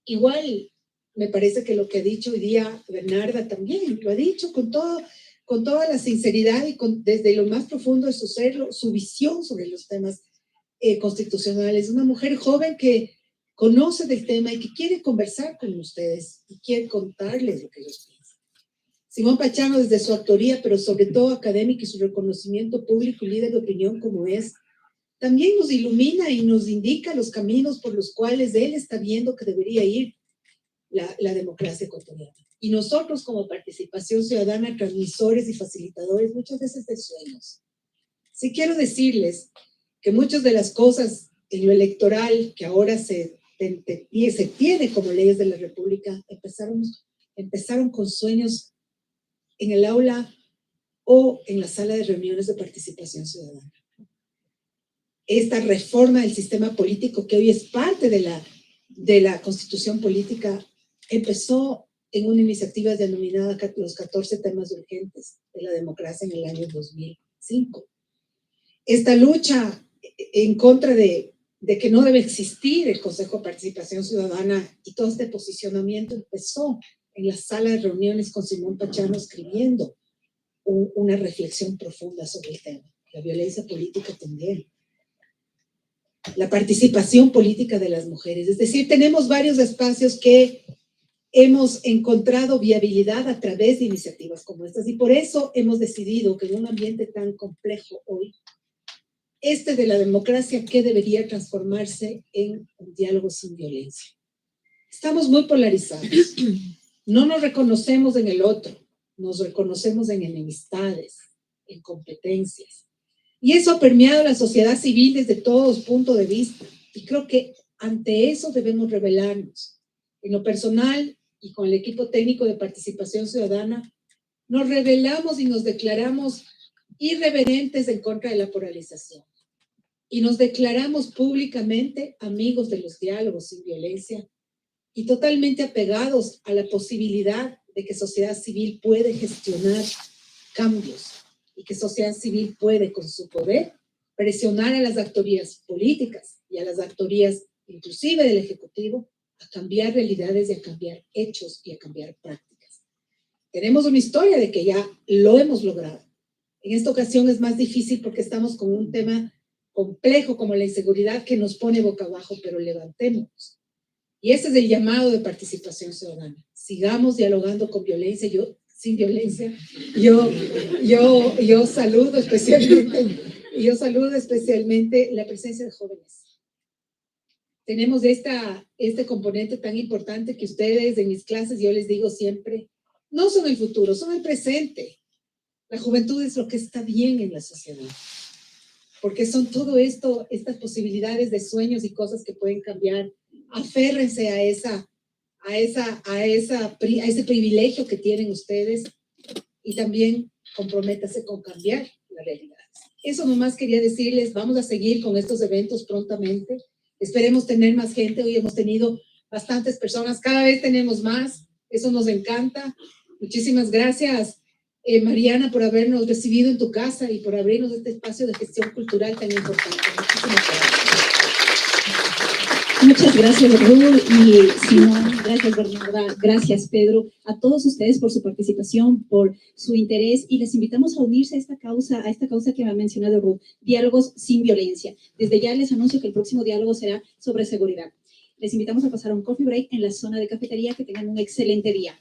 Igual me parece que lo que ha dicho hoy día Bernarda también, lo ha dicho con toda la sinceridad y desde lo más profundo de su ser, su visión sobre los temas constitucionales, una mujer joven que conoce del tema y que quiere conversar con ustedes y quiere contarles lo que ellos piensan. Simón Pachano, desde su autoría, pero sobre todo académica y su reconocimiento público y líder de opinión como es, también nos ilumina y nos indica los caminos por los cuales él está viendo que debería ir la democracia ecuatoriana. Y nosotros como Participación Ciudadana, transmisores y facilitadores muchas veces de sueños. Sí quiero decirles que muchas de las cosas en lo electoral que ahora se tiene como leyes de la República empezaron con sueños en el aula o en la sala de reuniones de participación ciudadana. Esta reforma del sistema político que hoy es parte de la constitución política empezó en una iniciativa denominada los 14 temas urgentes de la democracia en el año 2005. Esta lucha en contra de que no debe existir el Consejo de Participación Ciudadana y todo este posicionamiento empezó en la sala de reuniones con Simón Pachano escribiendo una reflexión profunda sobre el tema. La violencia política también. La participación política de las mujeres. Es decir, tenemos varios espacios que hemos encontrado viabilidad a través de iniciativas como estas y por eso hemos decidido que en un ambiente tan complejo hoy, de la democracia que debería transformarse en un diálogo sin violencia. Estamos muy polarizados, no nos reconocemos en el otro, nos reconocemos en enemistades, en competencias. Y eso ha permeado la sociedad civil desde todos puntos de vista. Y creo que ante eso debemos rebelarnos. En lo personal y con el equipo técnico de participación ciudadana, nos rebelamos y nos declaramos irreverentes en contra de la polarización. Y nos declaramos públicamente amigos de los diálogos sin violencia y totalmente apegados a la posibilidad de que sociedad civil puede gestionar cambios y que sociedad civil puede, con su poder, presionar a las actorías políticas y a las actorías inclusive del Ejecutivo a cambiar realidades y a cambiar hechos y a cambiar prácticas. Tenemos una historia de que ya lo hemos logrado. En esta ocasión es más difícil porque estamos con un tema complejo como la inseguridad que nos pone boca abajo, pero levantémonos. Y ese es el llamado de participación ciudadana. Sigamos dialogando con violencia, sin violencia. Yo saludo especialmente la presencia de jóvenes. Tenemos este componente tan importante que ustedes en mis clases, yo les digo siempre, no son el futuro, son el presente. La juventud es lo que está bien en la sociedad. Porque son todo esto, estas posibilidades de sueños y cosas que pueden cambiar. Aférrense a ese privilegio que tienen ustedes y también comprométase con cambiar la realidad. Eso nomás quería decirles, vamos a seguir con estos eventos prontamente. Esperemos tener más gente. Hoy hemos tenido bastantes personas, cada vez tenemos más. Eso nos encanta. Muchísimas gracias, Mariana, por habernos recibido en tu casa y por abrirnos este espacio de gestión cultural tan importante. Muchas gracias, Ruth y Simón. Gracias, Bernarda. Gracias, Pedro. A todos ustedes por su participación, por su interés y les invitamos a unirse a esta causa que ha mencionado Ruth, Diálogos sin Violencia. Desde ya les anuncio que el próximo diálogo será sobre seguridad. Les invitamos a pasar un coffee break en la zona de cafetería. Que tengan un excelente día.